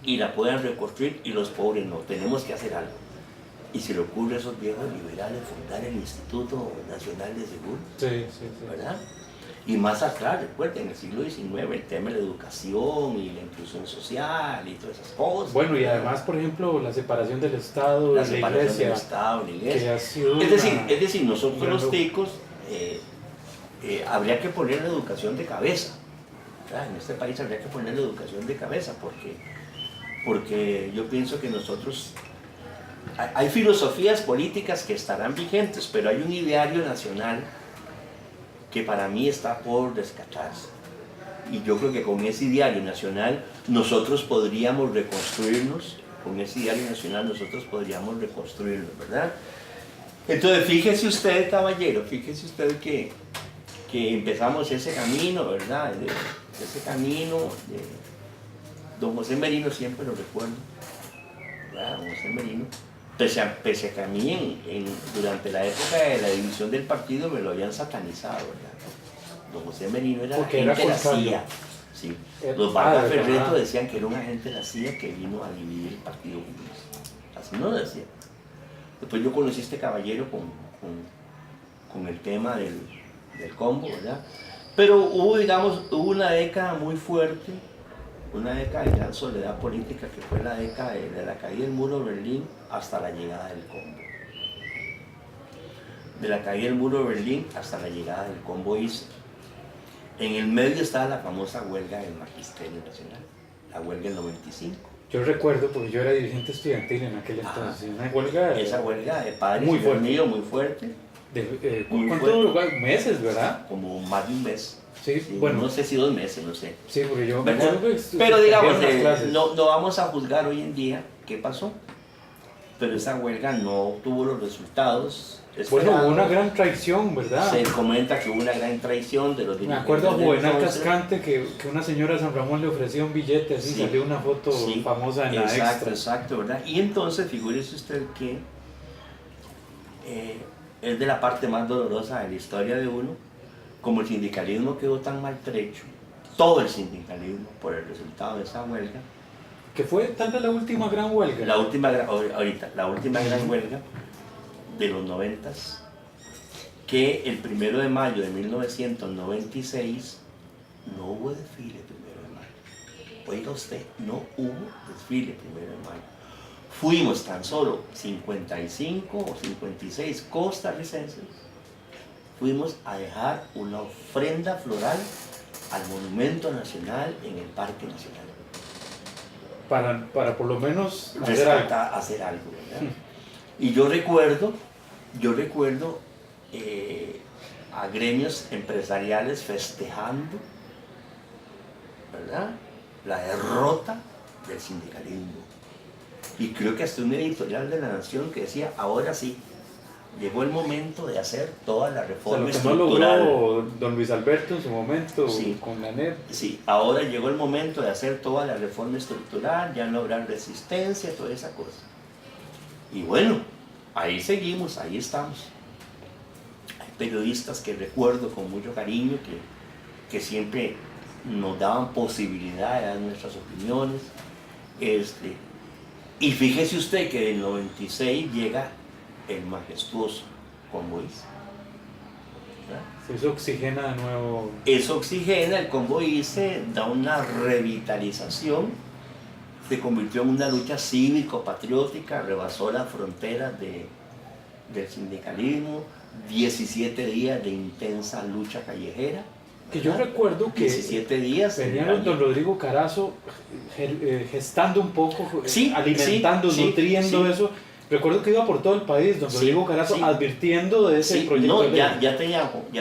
y la puedan reconstruir y los pobres no? Tenemos que hacer algo. Y se le ocurre a esos viejos liberales fundar el Instituto Nacional de Seguro, ¿verdad? Y más atrás, recuerden, en el siglo XIX, el tema de la educación y la inclusión social y todas esas cosas. Bueno, y además, por ejemplo, la separación del Estado y la Iglesia. Que ha sido es decir, nosotros los ticos habría que poner la educación de cabeza, ¿verdad? En este país habría que poner la educación de cabeza, porque yo pienso que nosotros... Hay filosofías políticas que estarán vigentes, pero hay un ideario nacional que para mí está por descacharse. Y yo creo que con ese ideario nacional nosotros podríamos reconstruirnos, ¿verdad? Entonces fíjese usted, caballero, que empezamos ese camino, ¿verdad? Ese camino de don José Merino, siempre lo recuerdo, ¿verdad? Don José Merino. Pese a que a mí durante la época de la división del partido me lo habían satanizado, ¿verdad? Don José Merino era agente de la CIA. Sí. Los Vargas Ferreto decían que era un agente de la CIA que vino a dividir el Partido Comunista. Así no lo decían. Después yo conocí a este caballero con el tema del combo, ¿verdad? Pero hubo una década muy fuerte, una década de gran soledad política, que fue la década de la caída del muro de Berlín hasta la llegada del combo. De la caída del muro de Berlín hasta la llegada del combo ISE. En el medio estaba la famosa huelga del Magisterio Nacional, la huelga del 95. Yo recuerdo, porque yo era dirigente estudiantil en aquel entonces, una huelga... Esa huelga de padres muy y mío, muy fuerte. ¿Cuánto duró? Meses, ¿verdad? Como más de un mes. Sí, Sí, bueno. no sé si 2 meses, no sé. Sí, porque yo me ¿Verdad? acuerdo que Pero digamos, suspendieron las clases. no vamos a juzgar hoy en día qué pasó, pero esa huelga no tuvo los resultados Bueno, esperados. hubo una gran traición, ¿verdad? Se comenta que hubo una gran traición de los Me dirigentes acuerdo a de Juvenal entonces. Cascante que una señora de San Ramón le ofrecía un billete, así Sí. salió una foto Sí, famosa en la exacto, Extra. exacto, ¿verdad? Y entonces, figúrese usted que es de la parte más dolorosa de la historia de uno, como el sindicalismo quedó tan maltrecho, todo el sindicalismo, por el resultado de esa huelga, Que fue tal vez la última gran huelga. la última gran huelga de los 90s, que el 1 de mayo de 1996 no hubo desfile 1 de mayo. Oiga usted, no hubo desfile 1 de mayo. Fuimos tan solo 55 o 56 costarricenses, fuimos a dejar una ofrenda floral al Monumento Nacional en el Parque Nacional. Para por lo menos hacer algo. Hacer algo, ¿verdad? Y yo recuerdo a gremios empresariales festejando, ¿verdad?, la derrota del sindicalismo. Y creo que hasta un editorial de La Nación que decía, ahora sí, llegó el momento de hacer toda la O sea, reforma lo que no estructural. logró don Luis Alberto en su momento Sí. con la NEP. Sí, ahora llegó el momento de hacer toda la reforma estructural, ya no habrá resistencia, toda esa cosa. Y bueno, ahí seguimos, ahí estamos. Hay periodistas que recuerdo con mucho cariño que siempre nos daban posibilidad de dar nuestras opiniones. Y fíjese usted que en el 96 llega el majestuoso convoy. Eso oxigena de nuevo. Eso oxigena, el convoy se da una revitalización, se convirtió en una lucha cívico-patriótica, rebasó las fronteras del sindicalismo, 17 días de intensa lucha callejera. Que yo recuerdo que 17 días. venía don Rodrigo Carazo gestando un poco, Sí, alimentando, sí, nutriendo sí. eso. Recuerdo que iba por todo el país, don Sí, Rodrigo Carazo, sí. advirtiendo de ese Sí, proyecto. no, de ley. ya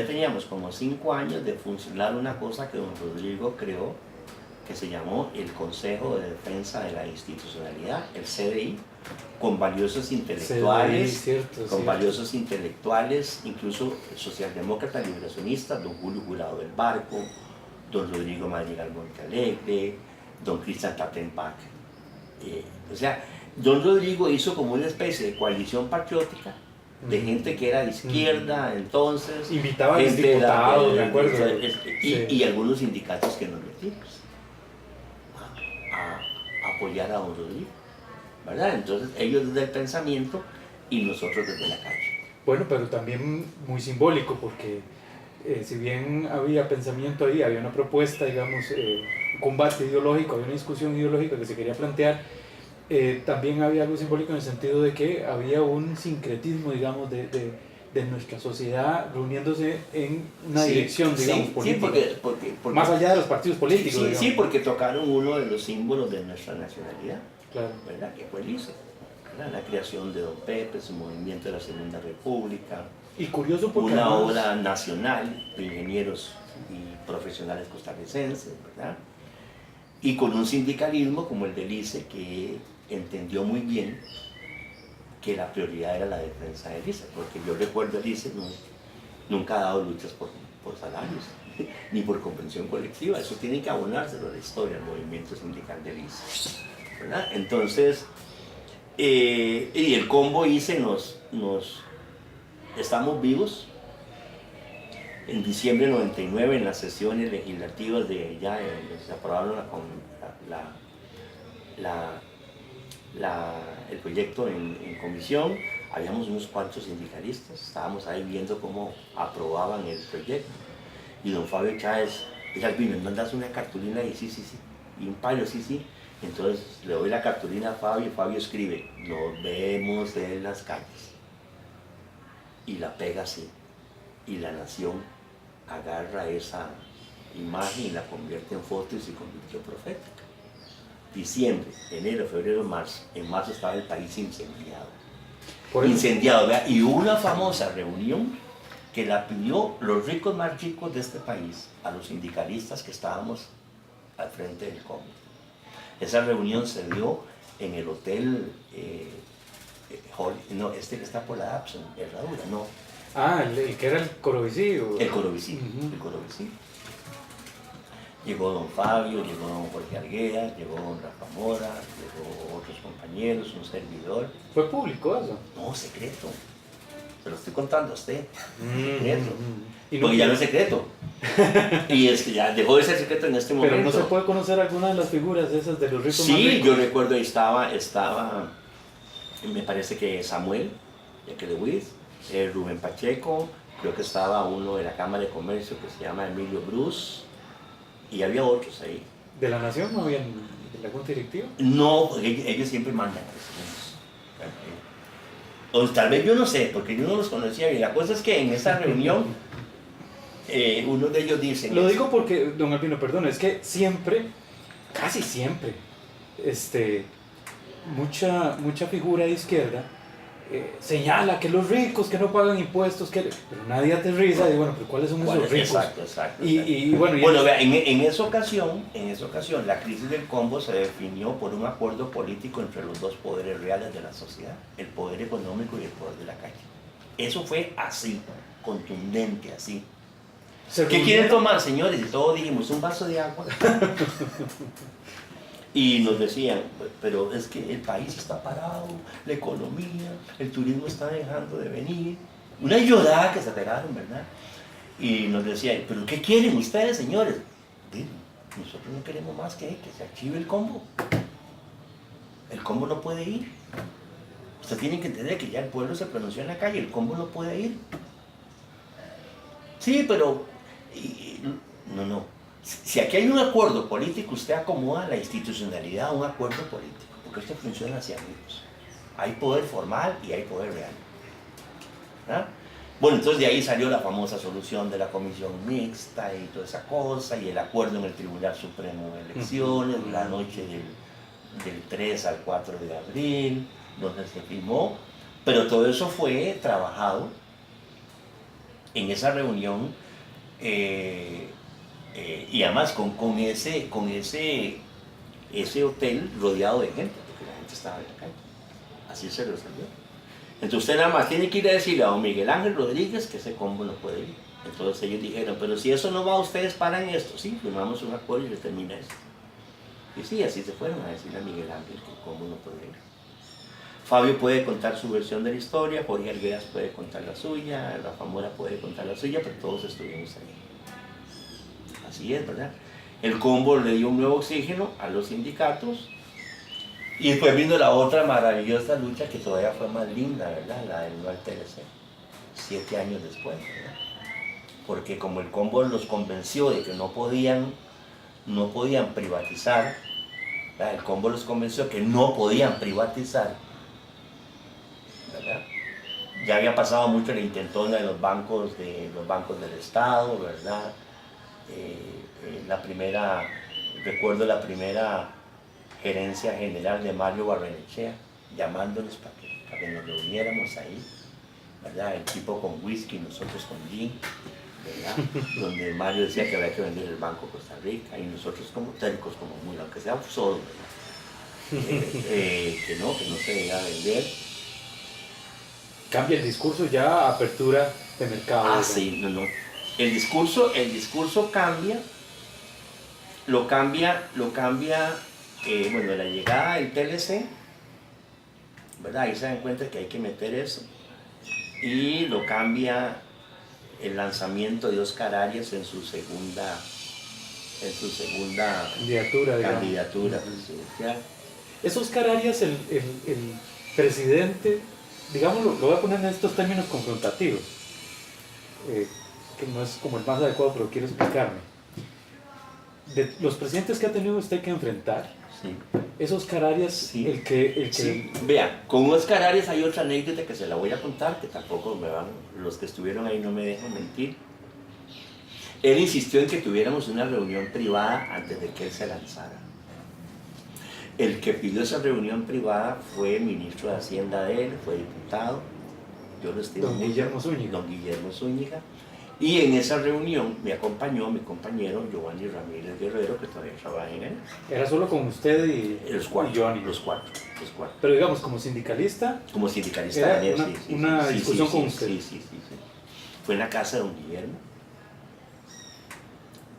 teníamos como 5 años de funcionar una cosa que don Rodrigo creó, que se llamó el Consejo de Defensa de la Institucionalidad, el CDI, con valiosos intelectuales, Sí, cierto. valiosos intelectuales, incluso socialdemócratas liberacionistas, don Julio Jurado del Barco, don Rodrigo Madrigal Montealegre, don Cristian Tatenbach. O sea, don Rodrigo hizo como una especie de coalición patriótica de gente que era de izquierda, entonces Invitaba a los gente diputados, me acuerdo. y Sí. algunos sindicatos que nos metimos a apoyar a don Rodrigo, ¿verdad? Entonces ellos desde el pensamiento y nosotros desde la calle. Bueno, pero también muy simbólico, porque si bien había pensamiento ahí, había una propuesta, digamos, un combate ideológico, había una discusión ideológica que se quería plantear, también había algo simbólico en el sentido de que había un sincretismo, digamos, de nuestra sociedad reuniéndose en una dirección, digamos, política. Porque más allá de los partidos políticos, sí, digamos. sí, porque tocaron uno de los símbolos de nuestra nacionalidad, Claro. ¿verdad? Que fue el ICE, ¿verdad? La creación de don Pepe, su movimiento de la Segunda República, Y curioso porque una además, obra nacional de ingenieros y profesionales costarricenses, ¿verdad? Y con un sindicalismo como el del ICE que entendió muy bien que la prioridad era la defensa del ICE, porque yo recuerdo el ICE nunca ha dado luchas por salarios, ni por convención colectiva, eso tiene que abonárselo a la historia, el movimiento sindical del ICE, ¿verdad? Entonces, y el combo ICE estamos vivos. En diciembre del 99, en las sesiones legislativas se aprobaron el proyecto en comisión, habíamos unos cuantos sindicalistas, estábamos ahí viendo cómo aprobaban el proyecto, y don Fabio Chávez dice, ¿me mandas una cartulina? Y sí, y un paño, sí. Entonces le doy la cartulina a Fabio, y Fabio escribe, nos vemos en las calles, y la pega así, y La Nación agarra esa imagen y la convierte en foto y se convirtió profética. Diciembre, enero, febrero, marzo. En marzo estaba el país incendiado. por eso, Incendiado, ¿verdad? Y hubo una famosa reunión que la pidió los ricos más ricos de este país a los sindicalistas que estábamos al frente del combo. Esa reunión se dio en el hotel, no, este que está por la Abson, Herradura, no. Ah, el que era el Corobicí. El Corobicí, el Corobicí. Llegó don Fabio, llegó don Jorge Argueda, llegó don Rafa Mora, llegó otros compañeros, un servidor. ¿Fue público eso? No, secreto. Se lo estoy contando a usted. Secreto. Y no, porque ya no es secreto. Y es que ya dejó de ser secreto en este momento. Pero no se puede conocer alguna de las figuras esas de los ricos más Sí, ricos. yo recuerdo ahí estaba, me parece que Samuel, de Wiz, Rubén Pacheco, creo que estaba uno de la Cámara de Comercio que se llama Emilio Bruce, y había otros ahí. ¿De la Nación no había de la Junta Directiva? No, ellos siempre mandan. O tal vez yo no sé, porque yo no los conocía bien. La cosa es que en esa reunión, uno de ellos dice... Lo digo porque, don Albino, perdón, es que siempre, casi siempre, mucha figura de izquierda señala que los ricos que no pagan impuestos, pero nadie aterriza y bueno, pero ¿cuáles son esos ricos? Exacto. Y bueno, vea, en esa ocasión, la crisis del combo se definió por un acuerdo político entre los dos poderes reales de la sociedad, el poder económico y el poder de la calle. Eso fue así, contundente, así. ¿Qué quieren tomar, señores? Y todos dijimos, un vaso de agua. Y nos decían, pero es que el país está parado, la economía, el turismo está dejando de venir. Una llorada que se pegaron, ¿verdad? Y nos decían, pero ¿qué quieren ustedes, señores? Digo, nosotros no queremos más que se archive el combo. El combo no puede ir. Usted tiene que entender que ya el pueblo se pronunció en la calle, el combo no puede ir. Sí, pero... no. Si aquí hay un acuerdo político, usted acomoda la institucionalidad a un acuerdo político, porque esto funciona así, amigos. Hay poder formal y hay poder real. ¿Ah? Bueno, entonces de ahí salió la famosa solución de la comisión mixta y toda esa cosa, y el acuerdo en el Tribunal Supremo de Elecciones, la noche del 3 al 4 de abril, donde se firmó, pero todo eso fue trabajado en esa reunión. Y además con ese hotel rodeado de gente, porque la gente estaba en la calle. Así se resolvió. Entonces usted nada más tiene que ir a decirle a don Miguel Ángel Rodríguez que ese combo no puede ir. Entonces ellos dijeron, pero si eso no va, ustedes paran esto. Sí, firmamos un acuerdo y se termina esto. Y sí, así se fueron a decirle a Miguel Ángel que el combo no puede ir. Fabio puede contar su versión de la historia, Jorge Arguedas puede contar la suya, Rafa Mora puede contar la suya, pero todos estuvimos ahí. Así es, ¿verdad? El combo le dio un nuevo oxígeno a los sindicatos y después vino la otra maravillosa lucha que todavía fue más linda, ¿verdad? La del no al TLC, 7 años después, ¿verdad? Porque como el combo los convenció de que no podían privatizar, ¿verdad? El combo los convenció que no podían privatizar, ¿verdad? Ya había pasado mucho la intentona de los bancos del Estado, ¿verdad? Recuerdo la primera gerencia general de Mario Barrenechea llamándonos para que nos reuniéramos ahí, ¿verdad? El tipo con whisky, nosotros con gin, ¿verdad? Donde Mario decía que había que vender el Banco Costa Rica y nosotros como tercos, como muy, aunque sea solo, que no se venga a vender. Cambia el discurso ya, apertura de mercado. Sí, no. El discurso cambia, lo cambia, la llegada del TLC, ¿verdad? Ahí se dan cuenta que hay que meter eso, y lo cambia el lanzamiento de Oscar Arias en su segunda candidatura presidencial. ¿Es Oscar Arias el presidente, digamos, lo voy a poner en estos términos confrontativos, que no es como el más adecuado, pero quiero explicarme? De los presidentes que ha tenido usted que enfrentar, sí. ¿Es Oscar Arias sí. el que... Sí. Vea, con Oscar Arias hay otra anécdota que se la voy a contar, que tampoco los que estuvieron ahí no me dejan mentir. Él insistió en que tuviéramos una reunión privada antes de que él se lanzara. El que pidió esa reunión privada fue ministro de Hacienda de él, fue diputado, yo lo estimo Don mucho. Guillermo Zúñiga. Don Guillermo Zúñiga. Y en esa reunión me acompañó mi compañero Giovanni Ramírez Guerrero, que todavía trabaja en él. Era solo con usted y Los cuatro, y Johnny. los cuatro. Pero digamos, como sindicalista, Como sindicalista era gané, una, sí, sí, una sí, discusión sí, con sí, usted. sí. Fue en la casa de don Guillermo.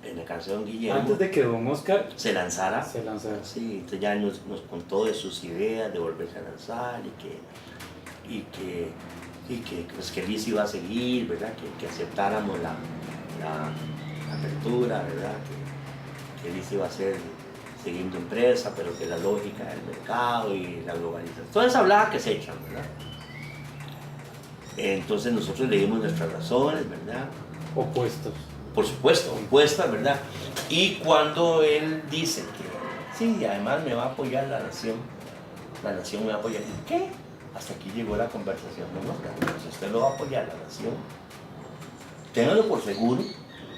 En la casa de don Guillermo. Antes de que don Oscar se lanzara. se lanzara. Sí, entonces ya nos contó de sus ideas de volverse a lanzar pues, que Liz iba a seguir, ¿verdad? Que aceptáramos la apertura, ¿verdad? Que Liz iba a ser siguiendo empresa, pero que la lógica del mercado y la globalización. Toda esa hablada que se echan, ¿verdad? Entonces nosotros le dimos nuestras razones, ¿verdad? Opuestos. Por supuesto, opuestas, ¿verdad? Y cuando él dice que sí, además me va a apoyar la nación me va a apoyar. ¿Qué? Hasta aquí llegó la conversación, ¿no? Si usted lo va a apoyar la nación, téngalo por seguro,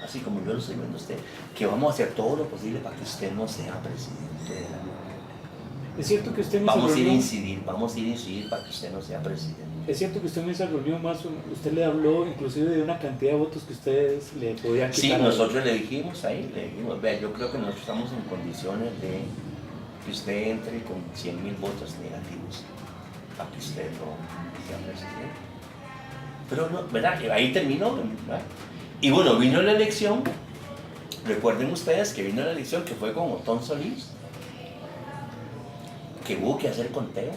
así como yo lo estoy viendo a usted, que vamos a hacer todo lo posible para que usted no sea presidente de la República. Es cierto que usted en Vamos esa a ir a reunión, incidir para que usted no sea presidente. es cierto que usted en esa reunión usted le habló inclusive de una cantidad de votos que ustedes le podían Sí, quitar. nosotros le dijimos, vea, yo creo que nosotros estamos en condiciones de que usted entre con 100,000 votos negativos para que usted no sea presidente. Pero no, ¿verdad? Ahí terminó, ¿verdad? Y bueno, vino la elección, recuerden ustedes que vino la elección que fue con Otón Solís, que hubo que hacer conteo.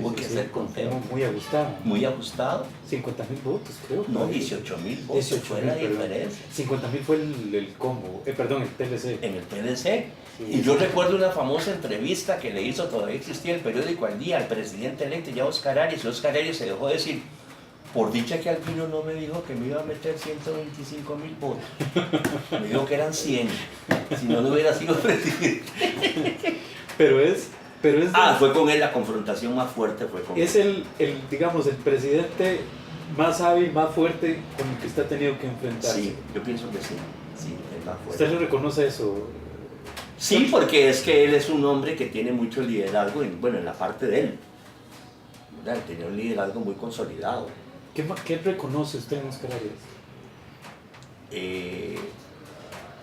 Hubo que hacer conteo. Muy ajustado. Muy ajustado. 50,000 votos, creo. No, 18,000 votos 18,000, fue la perdón. diferencia. 50,000 fue el combo, perdón, el PLC. En el PDC. Sí. Y yo recuerdo una famosa entrevista que le hizo, todavía existía el periódico Al Día, al presidente electo, ya Oscar Arias, y Oscar Arias se dejó decir, por dicha que Albino no me dijo que me iba a meter 125,000 votos, me dijo que eran 100, si no hubiera sido presidente. Pero es Fue con él la confrontación más fuerte, fue con es él. digamos, el presidente más hábil, más fuerte con el que usted ha tenido que enfrentarse. Sí, yo pienso que sí, el más fuerte. ¿Usted le reconoce eso? Sí, porque es que él es un hombre que tiene mucho liderazgo, en la parte de él. ¿Verdad? Él tenía un liderazgo muy consolidado. ¿Qué reconoce usted en Oscar Arias?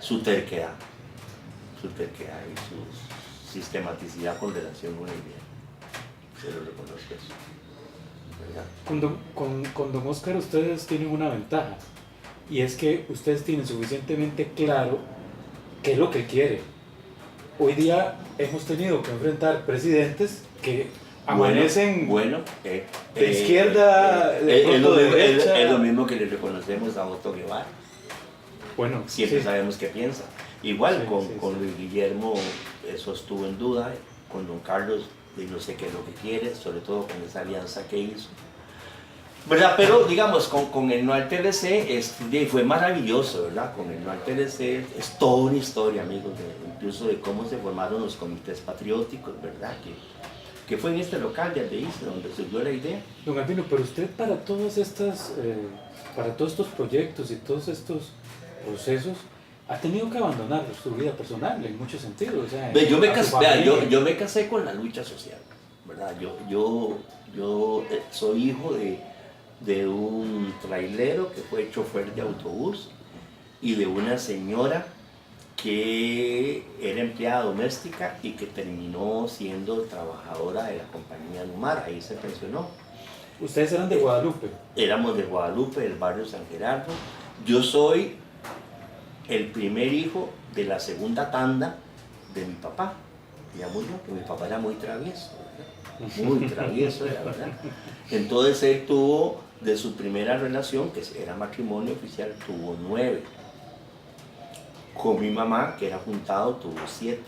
Su terquedad y su sistematicidad con relación con el bien. Se lo reconozco eso. ¿Verdad? Con don Oscar ustedes tienen una ventaja, y es que ustedes tienen suficientemente claro qué es lo que quiere. Hoy día hemos tenido que enfrentar presidentes que amanecen de izquierda, de pronto de derecha. Es lo mismo que le reconocemos a Otto Guevara. Bueno, siempre sí. sabemos qué piensa. Igual Sí, con Luis Guillermo, eso estuvo en duda. Con don Carlos, no sé qué es lo que quiere, sobre todo con esa alianza que hizo. ¿Verdad? Pero digamos, con el No al TLC fue maravilloso, ¿verdad? Con el No al TLC es toda una historia, amigos, incluso de cómo se formaron los comités patrióticos, ¿verdad? Que fue en este local de Aldeiza donde surgió la idea. Don Albino, pero usted para todos estos proyectos y todos estos procesos ha tenido que abandonar su vida personal en muchos sentidos. O sea, yo me casé con la lucha social, ¿verdad? Yo soy hijo de un trailero que fue chofer de autobús y de una señora que era empleada doméstica y que terminó siendo trabajadora de la compañía Numar, ahí se pensionó. ¿Ustedes eran de Guadalupe? Éramos de Guadalupe, del barrio San Gerardo. Yo soy el primer hijo de la segunda tanda de mi papá. Ya murió, que mi papá era muy travieso, ¿verdad? Muy travieso era, ¿verdad? Entonces él tuvo, de su primera relación, que era matrimonio oficial, tuvo 9. Con mi mamá, que era juntado, tuvo 7,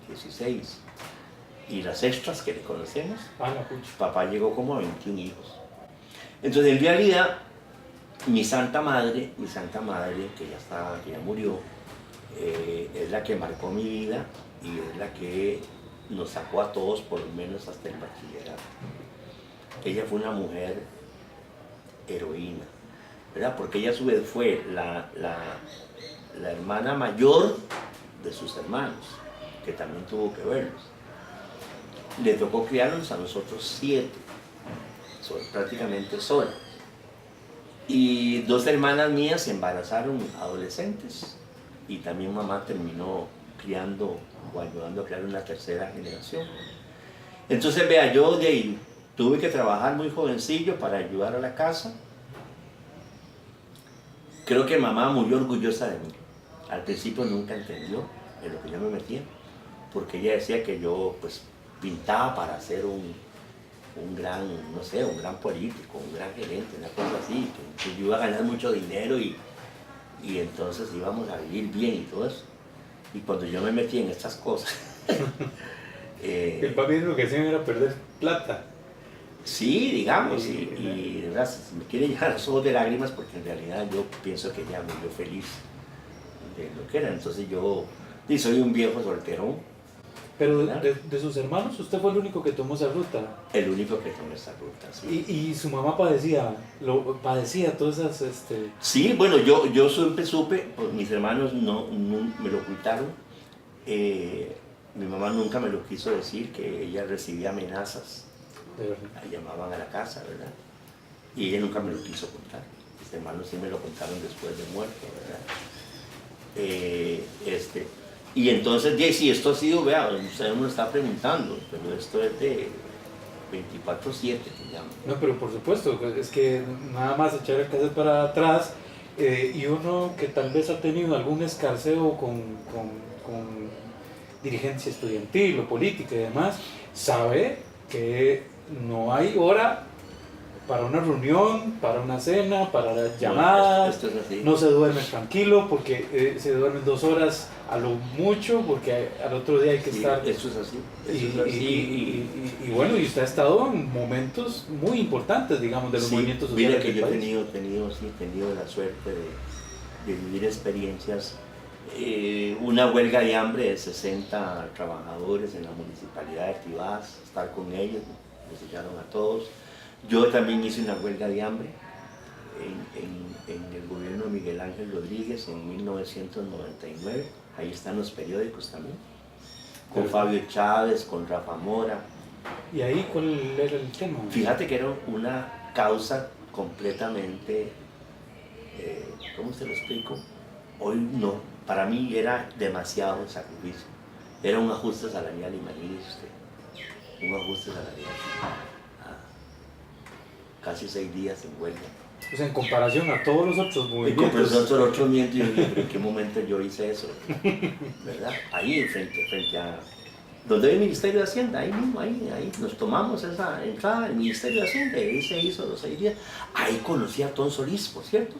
16. Y las extras que le conocemos, papá llegó como a 21 hijos. Entonces, en realidad, mi santa madre, que ya murió, es la que marcó mi vida y es la que nos sacó a todos, por lo menos hasta el bachillerato. Ella fue una mujer heroína, ¿verdad? Porque ella a su vez fue la hermana mayor de sus hermanos, que también tuvo que verlos. Le tocó criarlos a nosotros 7. prácticamente sola. Y 2 hermanas mías se embarazaron adolescentes y también mamá terminó criando o ayudando a crear una tercera generación. Entonces, vea, yo de ahí tuve que trabajar muy jovencillo para ayudar a la casa. Creo que mamá murió orgullosa de mí. Al principio nunca entendió en lo que yo me metía, porque ella decía que yo pues pintaba para ser un gran, no sé, un gran político, un gran gerente, una cosa así, que yo iba a ganar mucho dinero y entonces íbamos a vivir bien y todo eso. Y cuando yo me metí en estas cosas... el papi lo que hacían era perder plata. Sí, digamos, y de verdad, me quiere llenar los ojos de lágrimas porque en realidad yo pienso que ella murió feliz de lo que era. Entonces yo soy un viejo solterón. Pero de sus hermanos, ¿usted fue el único que tomó esa ruta? El único que tomó esa ruta, sí. ¿Y su mamá padecía todas esas...? Sí, bueno, yo siempre supe, pues mis hermanos no me lo ocultaron. Mi mamá nunca me lo quiso decir, que ella recibía amenazas. De verdad. La llamaban a la casa, ¿verdad? Y ella nunca me lo quiso contar. Mis hermanos sí me lo contaron después de muerto, ¿verdad? Y entonces, sí, esto ha sido, vea, usted me lo está preguntando, pero esto es de 24/7, que llaman. No, pero por supuesto, es que nada más echar el cassette para atrás y uno que tal vez ha tenido algún escarceo con dirigencia estudiantil o política y demás, sabe que no hay hora para una reunión, para una cena, para las llamadas, Esto es así. No se duerme tranquilo porque se duermen 2 horas a lo mucho porque al otro día hay que estar... Eso es así. Y bueno, y usted ha estado en momentos muy importantes, digamos, de los movimientos sociales. Mira que del yo he país. tenido la suerte de vivir experiencias. Una huelga de hambre de 60 trabajadores en la municipalidad de Tibás, estar con ellos, nos echaron a todos. Yo también hice una huelga de hambre en el gobierno de Miguel Ángel Rodríguez en 1999, ahí están los periódicos también, con Fabio Chávez, con Rafa Mora. ¿Y ahí cuál era el tema? Fíjate que era una causa completamente, ¿cómo se lo explico? Hoy no, para mí era demasiado sacrificio, era un ajuste salarial, imagínese usted, un ajuste salarial. Casi 6 días en huelga. O sea, en comparación a todos los otros movimientos. En comparación a los otros movimientos, yo dije, pero ¿en qué momento yo hice eso? ¿Verdad? Ahí, frente a... donde hay el Ministerio de Hacienda, ahí mismo, ahí nos tomamos esa entrada al Ministerio de Hacienda, y ahí se hizo los 6 días. Ahí conocí a Otón Solís, por cierto.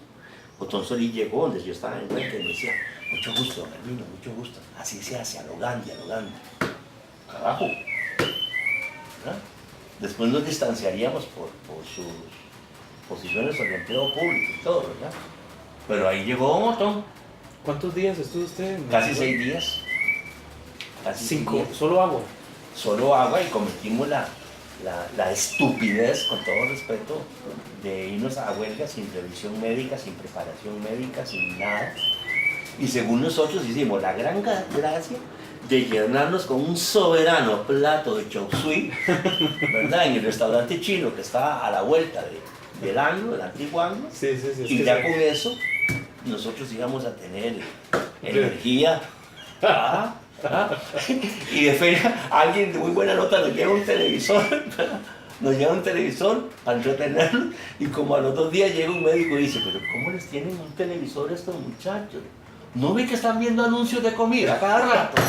Otón Solís llegó donde yo estaba en huelga y me decía, mucho gusto, don Hermino, mucho gusto. Así se hace, a lo grande, a lo grande. Carajo. ¿Verdad? Después nos distanciaríamos por sus posiciones sobre el empleo público y todo, ¿verdad? Pero ahí llegó Don Otón. ¿Cuántos días estuvo usted? Casi 6 días. Casi 5, 6 días. solo agua. Solo agua, y cometimos la estupidez, con todo respeto, de irnos a huelga sin revisión médica, sin preparación médica, sin nada. Y según nosotros hicimos la gran gracia de llenarnos con un soberano plato de chop suey, ¿verdad? En el restaurante chino que está a la vuelta del ángulo, del antiguo ángulo. Sí, Y ya con eso nosotros íbamos a tener energía. Y de feria alguien de muy buena nota nos lleva un televisor, ¿verdad? Nos lleva un televisor para entretenernos, y como a los 2 días llega un médico y dice, pero ¿cómo les tienen un televisor a estos muchachos? ¿No ve que están viendo anuncios de comida cada rato?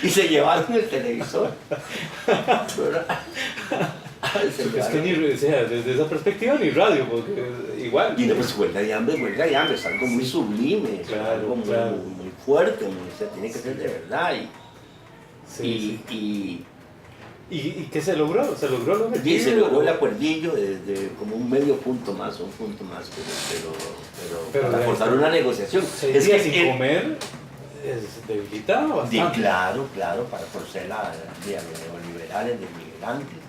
Y se llevaron el televisor. Es que desde esa perspectiva ni radio, porque igual. Y no, pues huelga de hambre, es algo muy sublime, es algo muy fuerte, tiene que ser de verdad. ¿Y qué se logró? ¿Se logró lo que sí, se logró el acuerdillo de como un medio punto más, pero para forzar una negociación. 6 días sin comer debilita bastante. Claro, para forzar la neoliberales de Miguel Ángel,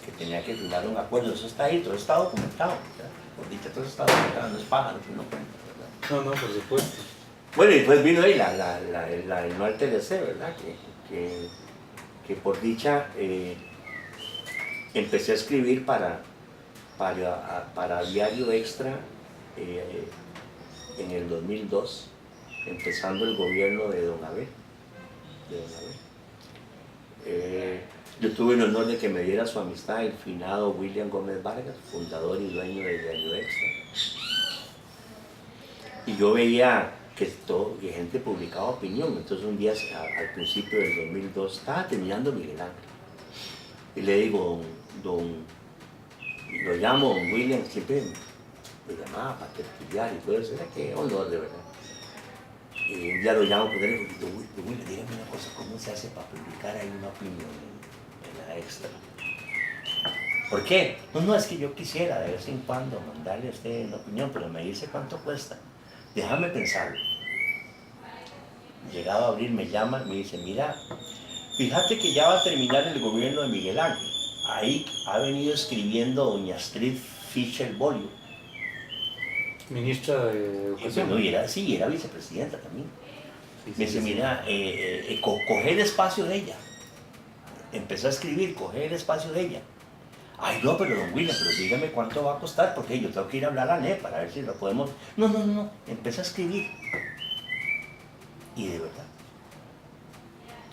que tenía que firmar un acuerdo. Eso está ahí, todo está documentado. Por dicha, todo está documentado, no es pájaro, que no cuenta, ¿verdad? No, por supuesto. Bueno, y después vino ahí la no al TLC, ¿verdad? que por dicha empecé a escribir para Diario Extra en el 2002, empezando el gobierno de Don Abel. Yo tuve el honor de que me diera su amistad el finado William Gómez Vargas, fundador y dueño de Diario Extra. Y yo veía que gente publicaba opinión. Entonces un día, al principio del 2002, estaba terminando Miguel Ángel. Y le digo, lo llamo don William, siempre me llamaba para tertuliar y todo eso. Era que honor, de verdad. Y un día lo llamo por teléfono y digo, William, dígame una cosa, ¿cómo se hace para publicar ahí una opinión en la Extra? ¿Por qué? No, es que yo quisiera de vez en cuando mandarle a usted una opinión, pero me dice cuánto cuesta. Déjame pensarlo. Llegado a abril me llama y me dice, mira, fíjate que ya va a terminar el gobierno de Miguel Ángel. Ahí ha venido escribiendo doña Astrid Fischer Bolio. Ministra de Educación. Bueno, era vicepresidenta también. Sí, Me dice, mira, coge el espacio de ella. Empezó a escribir, coge el espacio de ella. Ay, no, pero don William, pero dígame cuánto va a costar, porque yo tengo que ir a hablar a NE para ver si lo podemos... No, empecé a escribir. Y de verdad,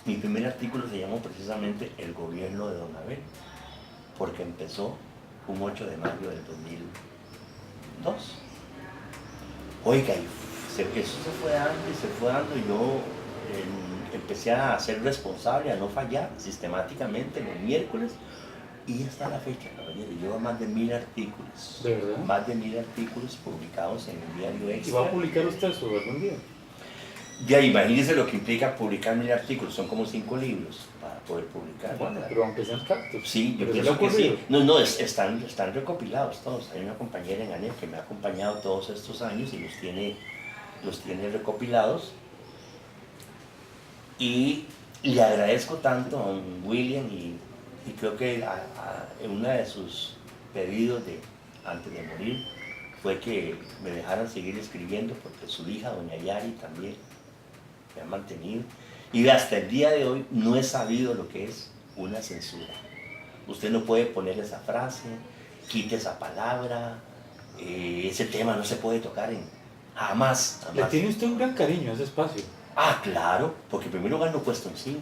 mi primer artículo se llamó precisamente El gobierno de Don Abel, porque empezó un 8 de mayo del 2002. Oiga, eso se fue dando y yo empecé a ser responsable, a no fallar sistemáticamente los miércoles. Y hasta la fecha, caballero, llevo más de 1000 artículos. ¿De verdad? Más de 1000 artículos publicados en el Diario Extra. ¿Y va a publicar usted eso algún día? Ya, imagínese lo que implica publicar 1000 artículos, son como 5 libros para poder publicar. Bueno, pero aunque sean cactus. Sí, yo ¿Pero pienso se le ha que sí. ocurrido? No, están recopilados todos. Hay una compañera en ANEP que me ha acompañado todos estos años y los tiene recopilados. Y le agradezco tanto a don William y creo que en uno de sus pedidos antes de morir fue que me dejaran seguir escribiendo porque su hija, doña Yari, también me ha mantenido. Y hasta el día de hoy no he sabido lo que es una censura. Usted no puede poner esa frase, quite esa palabra, ese tema no se puede tocar jamás. Le tiene usted un gran cariño a ese espacio. Ah, claro, porque en primer lugar no cuesta un 5.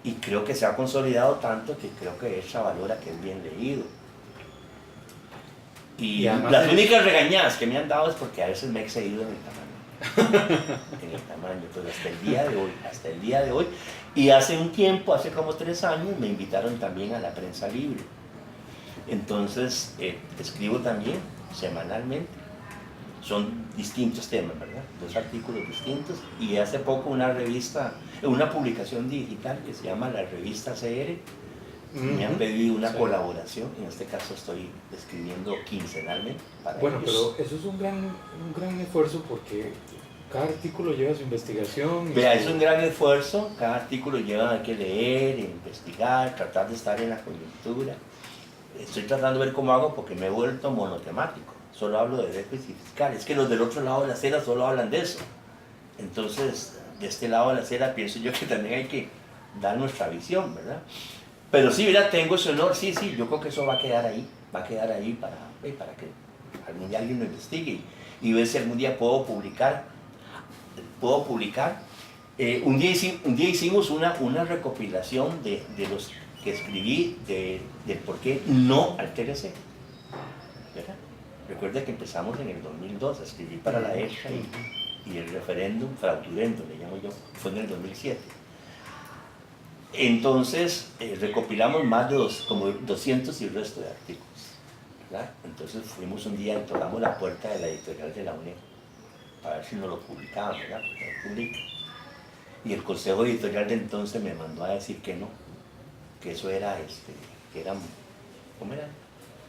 Y creo que se ha consolidado tanto que creo que ella valora que es bien leído. Y las únicas regañadas que me han dado es porque a veces me he excedido en el tamaño. Pero hasta el día de hoy. Y hace un tiempo, hace como 3 años, me invitaron también a la prensa libre. Entonces, escribo también semanalmente. Son distintos temas, ¿verdad? 2 artículos distintos. Y hace poco una publicación digital que se llama la revista CR. Me han pedido una colaboración. En este caso estoy escribiendo quincenalmente para Bueno, ellos. pero eso es un gran esfuerzo porque cada artículo lleva su investigación. Vea, es un gran esfuerzo. Cada artículo lleva a que leer, investigar, tratar de estar en la coyuntura. Estoy tratando de ver cómo hago porque me he vuelto monotemático. Solo hablo de déficit fiscal. Es que los del otro lado de la acera solo hablan de eso. Entonces, de este lado de la acera pienso yo que también hay que dar nuestra visión, ¿verdad? Pero sí, mira, tengo ese honor, sí, yo creo que eso va a quedar ahí para que algún día alguien lo investigue y ver si algún día puedo publicar. Un día hicimos una recopilación de los que escribí del por qué no al TLC, ¿verdad? Recuerda que empezamos en el 2002 a escribir para la EXA y el referéndum fraudulento, le llamo yo, fue en el 2007. Entonces recopilamos más de como 200 y el resto de artículos, ¿verdad? Entonces fuimos un día y tocamos la puerta de la editorial de la UNED para ver si nos lo publicaban, ¿verdad? Porque lo publican. Y el consejo editorial de entonces me mandó a decir que no, que eso era, que eran, ¿cómo eran?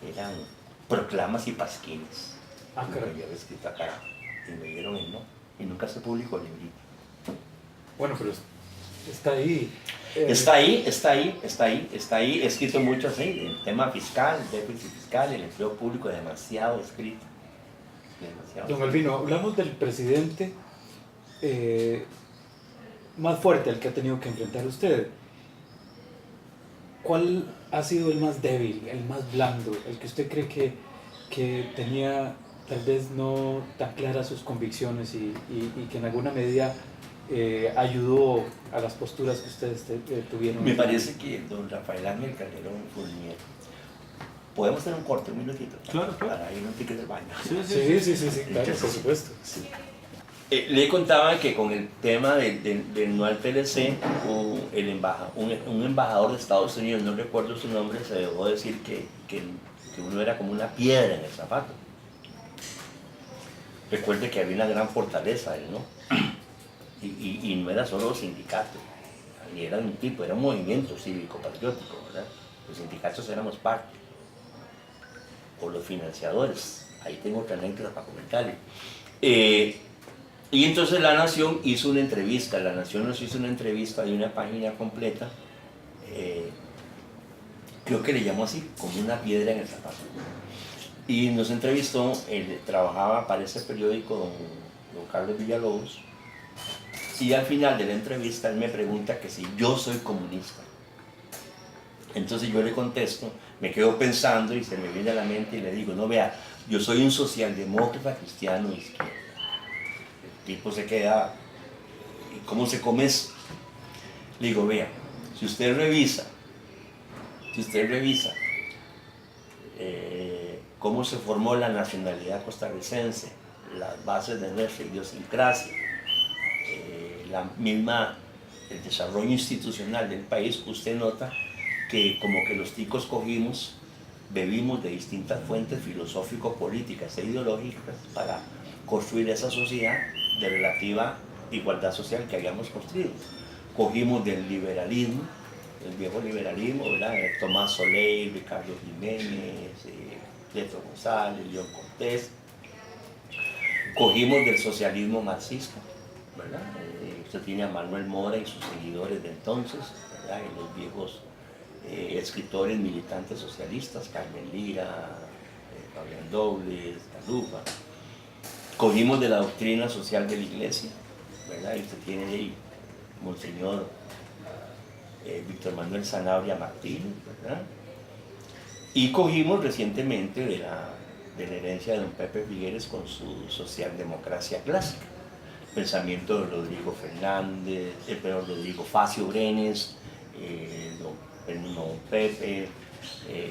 Eran proclamas y pasquines. Ah, que caray. yo había escrito acá y me dieron el no, y nunca se publicó el librito. Bueno, pero está ahí. Está ahí, he escrito mucho así, el tema fiscal, el déficit fiscal, el empleo público, demasiado escrito. Don Albino, hablamos del presidente más fuerte al que ha tenido que enfrentar usted. ¿cuál ha sido el más débil, el más blando, el que usted cree que tenía tal vez no tan claras sus convicciones y que en alguna medida ayudó a las posturas que ustedes tuvieron? Me parece que don Rafael Ángel Calderón Fournier. ¿Podemos tener un corte, un minutito? Claro, claro. Para ir a un ticket del baño. Sí, claro, por supuesto. Sí. Le contaba que con el tema del no al TLC, un embajador de Estados Unidos, no recuerdo su nombre, se dejó decir que uno era como una piedra en el zapato. Recuerde que había una gran fortaleza él, ¿no? Y no era solo sindicato, ni era un tipo, era un movimiento cívico patriótico, ¿verdad? Los sindicatos éramos parte, o los financiadores. Ahí tengo otra anécdota para comentarle. Y entonces La Nación hizo una entrevista, La Nación nos hizo una entrevista de una página completa, creo que le llamó así, como una piedra en el zapato. Y nos entrevistó, él trabajaba para ese periódico, don Carlos Villalobos, y al final de la entrevista él me pregunta que si yo soy comunista. Entonces yo le contesto, me quedo pensando y se me viene a la mente y le digo, no vea, yo soy un socialdemócrata cristiano de izquierda. El tipo se queda, ¿y cómo se come eso? Le digo, vea, si usted revisa cómo se formó la nacionalidad costarricense, las bases de nuestra idiosincrasia, el desarrollo institucional del país, usted nota que como que los ticos bebimos de distintas fuentes filosófico-políticas e ideológicas para construir esa sociedad de relativa igualdad social que habíamos construido. Cogimos del liberalismo, el viejo liberalismo, ¿verdad? Tomás Soleil, Ricardo Jiménez, Pietro González, León Cortés. Cogimos del socialismo marxista, ¿verdad? Usted tiene a Manuel Mora y sus seguidores de entonces, ¿verdad? Y los viejos escritores militantes socialistas, Carmen Lira, Fabián Dobles, Calufa. Cogimos de la doctrina social de la Iglesia, ¿verdad? Y usted tiene ahí Monseñor Víctor Manuel Sanabria Martínez, ¿verdad? Y cogimos recientemente de la herencia de don Pepe Figueres con su socialdemocracia clásica. Pensamiento de Rodrigo Fernández, Rodrigo Facio Brenes, don Pepe,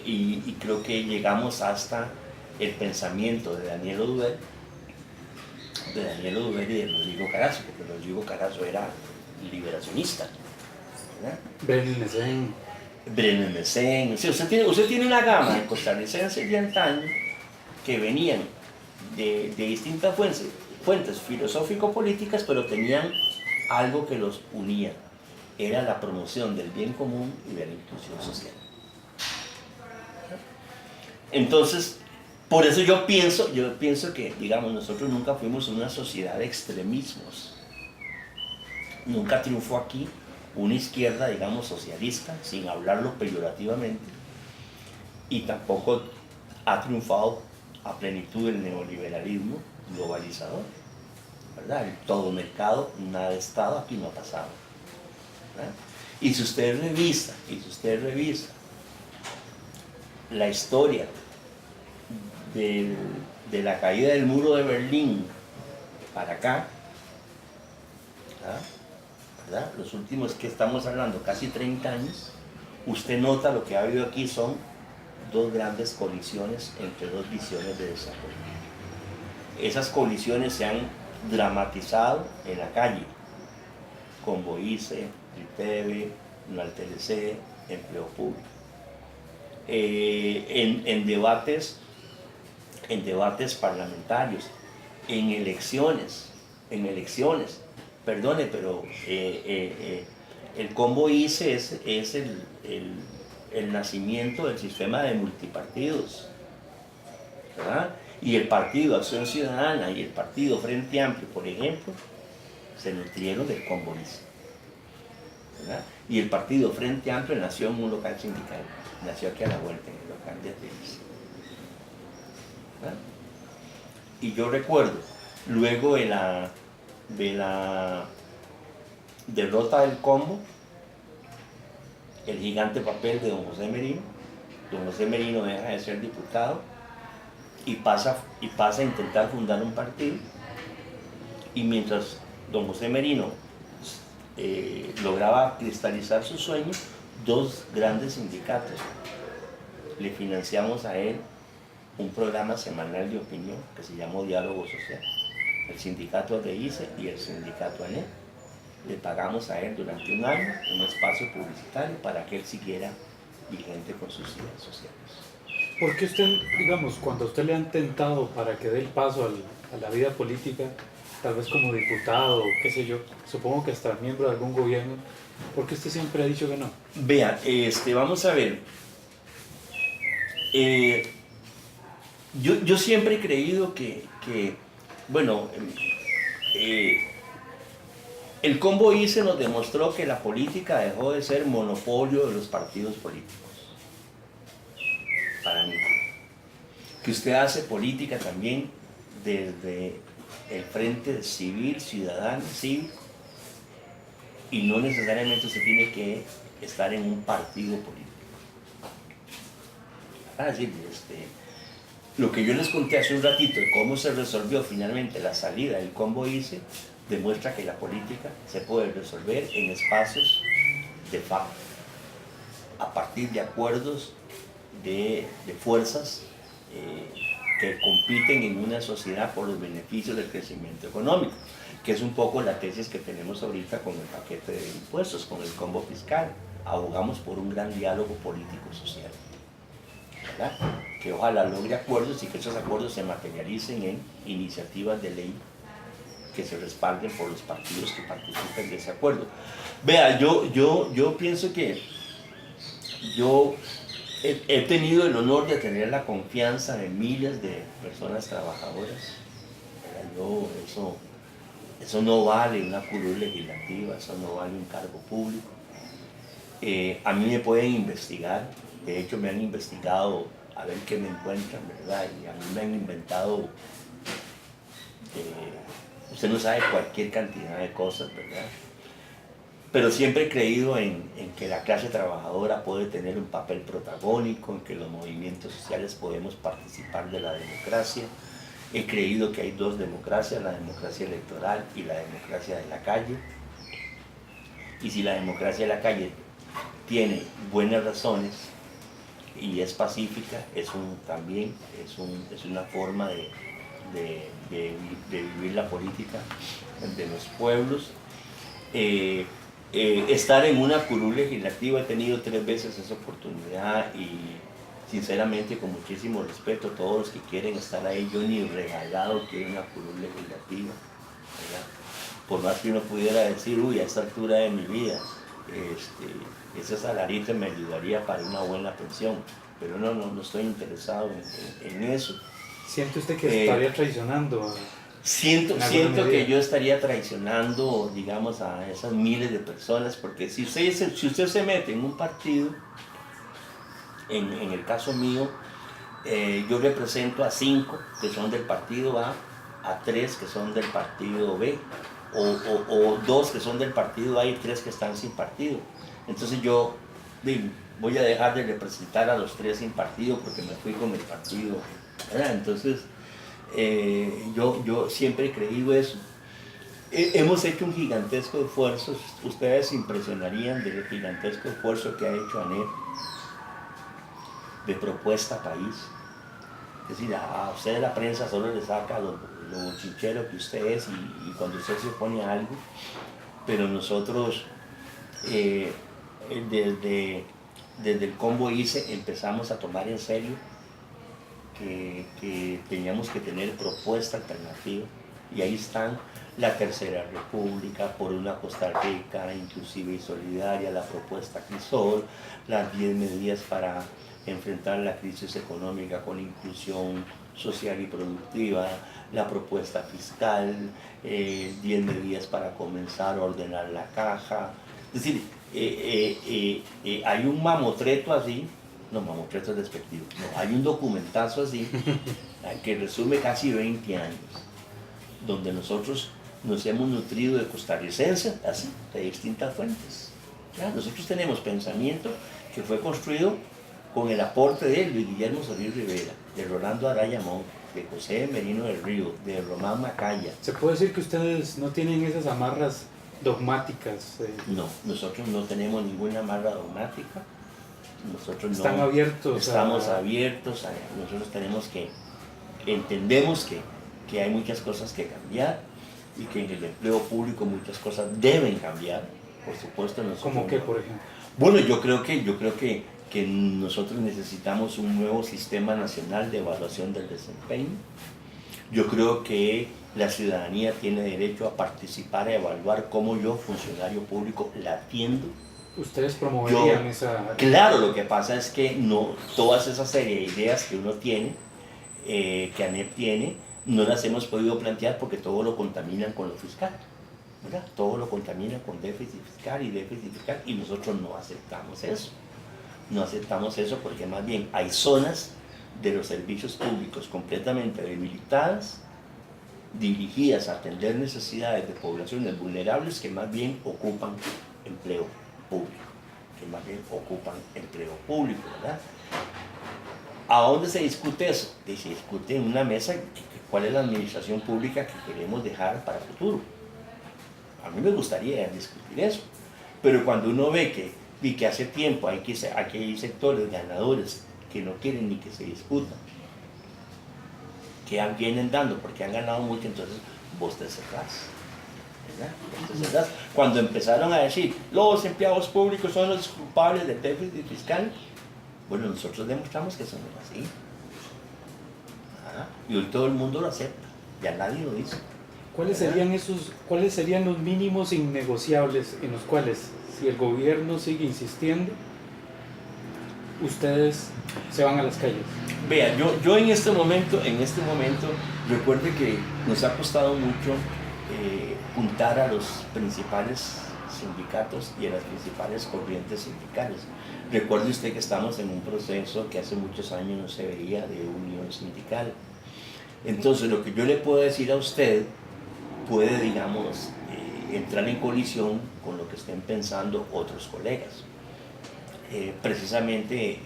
y creo que llegamos hasta el pensamiento de Daniel Oduber y de Rodrigo Carazo, porque Rodrigo Carazo era liberacionista, ¿verdad? Brenes Messén. Sí, usted tiene una gama de costarricenses de antaño que venían de distintas fuentes filosófico-políticas, pero tenían algo que los unía. Era la promoción del bien común y de la inclusión social. Entonces, por eso yo pienso que, digamos, nosotros nunca fuimos una sociedad de extremismos. Nunca triunfó aquí una izquierda, digamos, socialista, sin hablarlo peyorativamente, y tampoco ha triunfado a plenitud el neoliberalismo globalizador, ¿verdad? El todo mercado, nada de Estado, aquí no ha pasado, ¿verdad? Y si usted revisa la historia de la caída del muro de Berlín para acá, ¿verdad? Los últimos que estamos hablando, casi 30 años, usted nota lo que ha habido aquí son dos grandes colisiones entre dos visiones de desarrollo. Esas colisiones se han dramatizado en la calle, con Boice, IPEV, NUALTLC, empleo público. En debates parlamentarios, en elecciones, perdone, pero el combo ICE es el nacimiento del sistema de multipartidos, ¿verdad? Y el Partido Acción Ciudadana y el Partido Frente Amplio, por ejemplo, se nutrieron del combo ICE, ¿verdad? Y el Partido Frente Amplio nació en un local sindical, nació aquí a la vuelta, en el local de Atenas, ¿verdad? Y yo recuerdo, luego de la derrota del combo, el gigante papel de don José Merino. Don José Merino deja de ser diputado y pasa a intentar fundar un partido. Y mientras don José Merino lograba cristalizar su sueño, dos grandes sindicatos le financiamos a él un programa semanal de opinión que se llamó Diálogo Social. El sindicato de ICE y el sindicato ANE. Le pagamos a él durante un año un espacio publicitario para que él siguiera vigente con sus ideas sociales. ¿Por qué usted, digamos, cuando a usted le han tentado para que dé el paso a la vida política, tal vez como diputado, qué sé yo, supongo que hasta miembro de algún gobierno, ¿por qué usted siempre ha dicho que no? Vea, vamos a ver. Yo siempre he creído que bueno, el combo ICE nos demostró que la política dejó de ser monopolio de los partidos políticos. Para mí. Que usted hace política también desde el frente civil, ciudadano, cívico, y no necesariamente usted tiene que estar en un partido político. Es decir, lo que yo les conté hace un ratito de cómo se resolvió finalmente la salida del combo ICE demuestra que la política se puede resolver en espacios de facto, a partir de acuerdos de fuerzas que compiten en una sociedad por los beneficios del crecimiento económico, que es un poco la tesis que tenemos ahorita con el paquete de impuestos, con el combo fiscal. Abogamos por un gran diálogo político-social, ¿verdad? Que ojalá logre acuerdos y que esos acuerdos se materialicen en iniciativas de ley que se respalden por los partidos que participen de ese acuerdo. Vea, yo pienso que yo he tenido el honor de tener la confianza de miles de personas trabajadoras. Eso no vale una curul legislativa, eso no vale un cargo público. A mí me pueden investigar, de hecho me han investigado a ver qué me encuentran, ¿verdad? Y a mí me han inventado, usted no sabe cualquier cantidad de cosas, ¿verdad? Pero siempre he creído en que la clase trabajadora puede tener un papel protagónico, en que los movimientos sociales podemos participar de la democracia. He creído que hay dos democracias, la democracia electoral y la democracia de la calle. Y si la democracia de la calle tiene buenas razones y es pacífica, también es una forma de vivir la política de los pueblos. Estar en una curul legislativa, he tenido 3 veces esa oportunidad y sinceramente con muchísimo respeto a todos los que quieren estar ahí, yo ni regalado quiero una curul legislativa, ¿verdad? Por más que uno pudiera decir, uy, a esta altura de mi vida ese salarito me ayudaría para una buena pensión, pero no estoy interesado en eso. ¿Siente usted que estaría traicionando? Siento que yo estaría traicionando, digamos, a esas miles de personas, porque si usted se mete en un partido, en el caso mío, yo represento a 5 que son del partido A, a 3 que son del partido B, o 2 que son del partido A y 3 que están sin partido. Entonces yo voy a dejar de representar a los 3 sin partido porque me fui con el partido, ¿verdad? Entonces, yo siempre he creído eso. Hemos hecho un gigantesco esfuerzo, ustedes se impresionarían del gigantesco esfuerzo que ha hecho ANER de propuesta país. Es decir, a usted de la prensa solo le saca lo bochinchero que usted es y cuando usted se opone a algo, pero nosotros desde el combo ICE empezamos a tomar en serio que teníamos que tener propuesta alternativa, y ahí están la Tercera República, por una Costa Rica inclusive y solidaria, la propuesta Crisol, las 10 medidas para enfrentar la crisis económica con inclusión social y productiva, la propuesta fiscal, 10 medidas para comenzar a ordenar la caja. Es decir, hay un mamotreto así. No, mamotreto es despectivo. No, hay un documentazo así que resume casi 20 años, donde nosotros nos hemos nutrido de costarricenses, así, de distintas fuentes, ¿verdad? Nosotros tenemos pensamiento que fue construido con el aporte de Luis Guillermo Solís Rivera, de Rolando Araya Monge, de José Merino del Río, de Román Macaya. ¿Se puede decir que ustedes no tienen esas amarras dogmáticas? No, nosotros no tenemos ninguna amarra dogmática. Nosotros están no abiertos. Estamos abiertos. Nosotros entendemos que hay muchas cosas que cambiar y que en el empleo público muchas cosas deben cambiar. Por supuesto, nosotros. ¿Cómo qué, por ejemplo? Bueno, yo creo que nosotros necesitamos un nuevo sistema nacional de evaluación del desempeño. Yo creo que la ciudadanía tiene derecho a participar, a evaluar cómo yo, funcionario público, la atiendo. ¿Ustedes promoverían esa...? Claro, lo que pasa es que no, todas esas serie de ideas que uno tiene, que ANEP tiene, no las hemos podido plantear porque todo lo contaminan con lo fiscal, ¿verdad? Todo lo contaminan con déficit fiscal, y nosotros no aceptamos eso. No aceptamos eso porque más bien hay zonas de los servicios públicos completamente debilitadas, dirigidas a atender necesidades de poblaciones vulnerables que más bien ocupan empleo público, ¿verdad? ¿A dónde se discute eso? Se discute en una mesa cuál es la administración pública que queremos dejar para el futuro. A mí me gustaría discutir eso, pero cuando uno ve que hace tiempo aquí hay sectores ganadores que no quieren ni que se discutan, que vienen dando porque han ganado mucho, entonces vos te cerrás. ¿Verdad? Cuando empezaron a decir los empleados públicos son los culpables del déficit fiscal, bueno, nosotros demostramos que eso no es así. Y hoy todo el mundo lo acepta, ya nadie lo dice. ¿Cuáles serían los mínimos innegociables en los cuales, si el gobierno sigue insistiendo, ustedes se van a las calles? Vea, yo en este momento, recuerde que nos ha costado mucho juntar a los principales sindicatos y a las principales corrientes sindicales. Recuerde usted que estamos en un proceso que hace muchos años no se veía de unión sindical. Entonces, lo que yo le puedo decir a usted puede, digamos, entrar en colisión con lo que estén pensando otros colegas. Precisamente,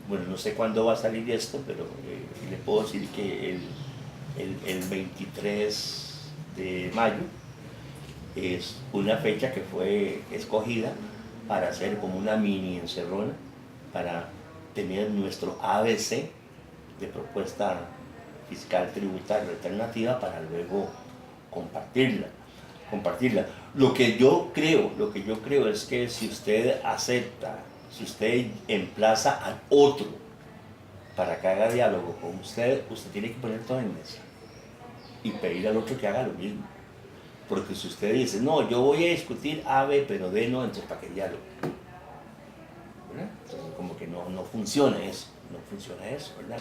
bueno, no sé cuándo va a salir esto, pero le puedo decir que el 23 de mayo es una fecha que fue escogida para hacer como una mini encerrona, para tener nuestro ABC de propuesta fiscal tributaria alternativa para luego compartirla. Lo que yo creo es que si usted acepta, si usted emplaza al otro para que haga diálogo con usted tiene que poner todo en mesa y pedir al otro que haga lo mismo. Porque si usted dice, no, yo voy a discutir A, B, pero D no, entonces ¿para qué diálogo? ¿Verdad? Entonces como que no funciona eso, ¿verdad?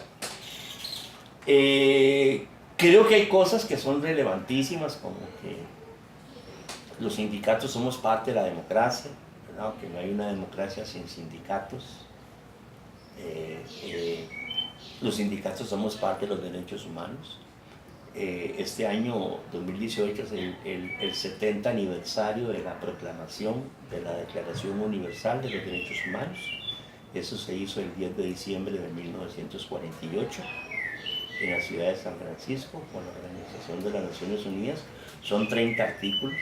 Creo que hay cosas que son relevantísimas, como que los sindicatos somos parte de la democracia, ¿verdad? Aunque no hay una democracia sin sindicatos. Los sindicatos somos parte de los derechos humanos. Este año 2018 es el 70 aniversario de la proclamación de la Declaración Universal de los Derechos Humanos. Eso se hizo el 10 de diciembre de 1948 en la ciudad de San Francisco con la Organización de las Naciones Unidas. Son 30 artículos.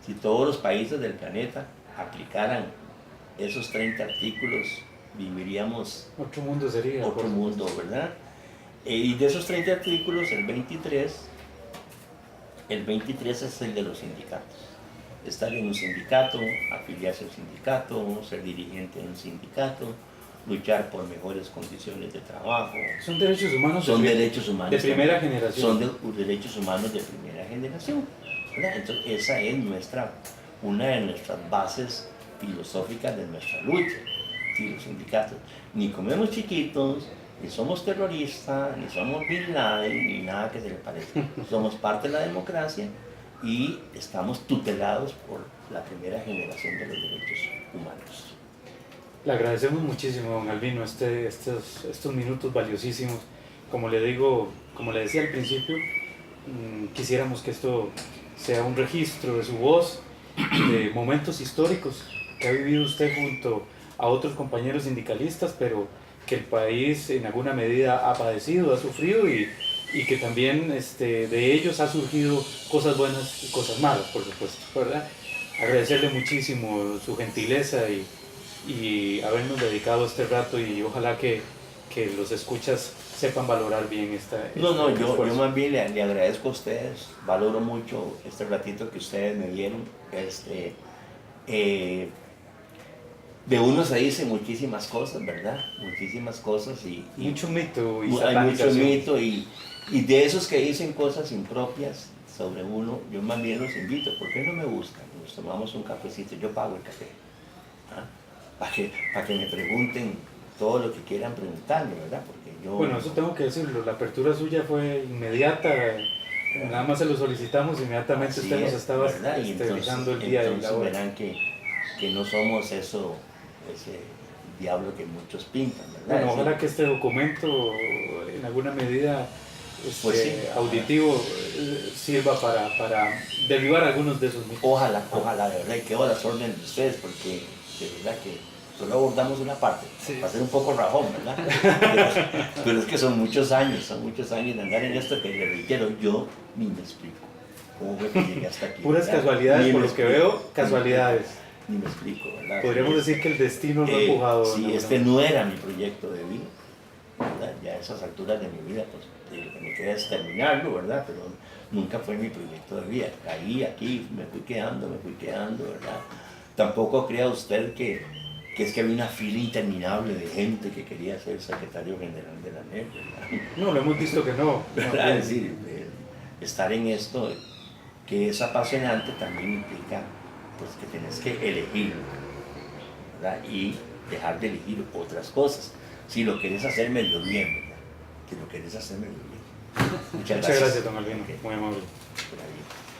Si todos los países del planeta aplicaran esos 30 artículos, viviríamos otro mundo sería. Otro mundo, ¿verdad? Y de esos 30 artículos, el 23 es el de los sindicatos. Estar en un sindicato, afiliarse al sindicato, ser dirigente en un sindicato, luchar por mejores condiciones de trabajo. Son derechos humanos. Son derechos humanos de primera generación. Son derechos humanos de primera generación, ¿verdad? Entonces esa es una de nuestras bases filosóficas de nuestra lucha. Sí, los sindicatos. Ni comemos chiquitos, ni somos terroristas, ni somos Bin Laden, ni nada que se le parezca. Somos parte de la democracia y estamos tutelados por la primera generación de los derechos humanos. Le agradecemos muchísimo, don Albino, estos minutos valiosísimos. Como le decía al principio, quisiéramos que esto sea un registro de su voz, de momentos históricos que ha vivido usted junto a otros compañeros sindicalistas, pero que el país en alguna medida ha padecido, ha sufrido y que también de ellos ha surgido cosas buenas y cosas malas, por supuesto, ¿verdad? Agradecerle muchísimo su gentileza y habernos dedicado este rato y ojalá que los escuchas sepan valorar bien No, yo esfuerzo. más bien le agradezco a ustedes, valoro mucho este ratito que ustedes me dieron. De uno se dicen muchísimas cosas, ¿verdad? Muchísimas cosas y Mucho mito y hay mucho satanización. mito y de esos que dicen cosas impropias sobre uno, yo más bien los invito, ¿por qué no me buscan? Nos tomamos un cafecito, yo pago el café, ¿ah? Para que me pregunten todo lo que quieran preguntarme, ¿verdad? Porque yo... Bueno, eso tengo que decirlo, la apertura suya fue inmediata, nada más se lo solicitamos, inmediatamente Así usted nos es, estaba ¿verdad? Y avisando el día y la hora. verán que no somos eso, ese diablo que muchos pintan, ¿verdad? Bueno, ojalá que este documento en alguna medida Pues sí, auditivo sirva para derribar algunos de esos mitos. ojalá, de verdad, y quedo a las órdenes de ustedes, porque de verdad que solo abordamos una parte, Sí. para ser un poco rajón, ¿verdad? Pero es que son muchos años de andar en esto que, le reitero, yo ni me explico cómo fue que llegué hasta aquí. Puras ¿verdad? casualidades, Ni por me lo que explico, veo, casualidades. Ni me explico, ¿verdad? Podríamos decir que el destino lo ha empujado. Sí, ¿no? no era mi proyecto de vida, ¿verdad? Ya a esas alturas de mi vida, pues lo que me queda es terminarlo, ¿verdad? Pero nunca fue mi proyecto de vida. Caí aquí, me fui quedando, ¿verdad? Tampoco crea usted que es que había una fila interminable de gente que quería ser secretario general de la NEP, ¿verdad? No, lo hemos visto que no. ¿Verdad? Es decir, estar en esto que es apasionante también implica pues que tienes que elegir, ¿verdad? Y dejar de elegir otras cosas. Si lo quieres hacer medio bien, ¿verdad? Si lo quieres hacer medio bien. Muchas Muchas gracias, don Albino. Ok, Muy amable. por ahí.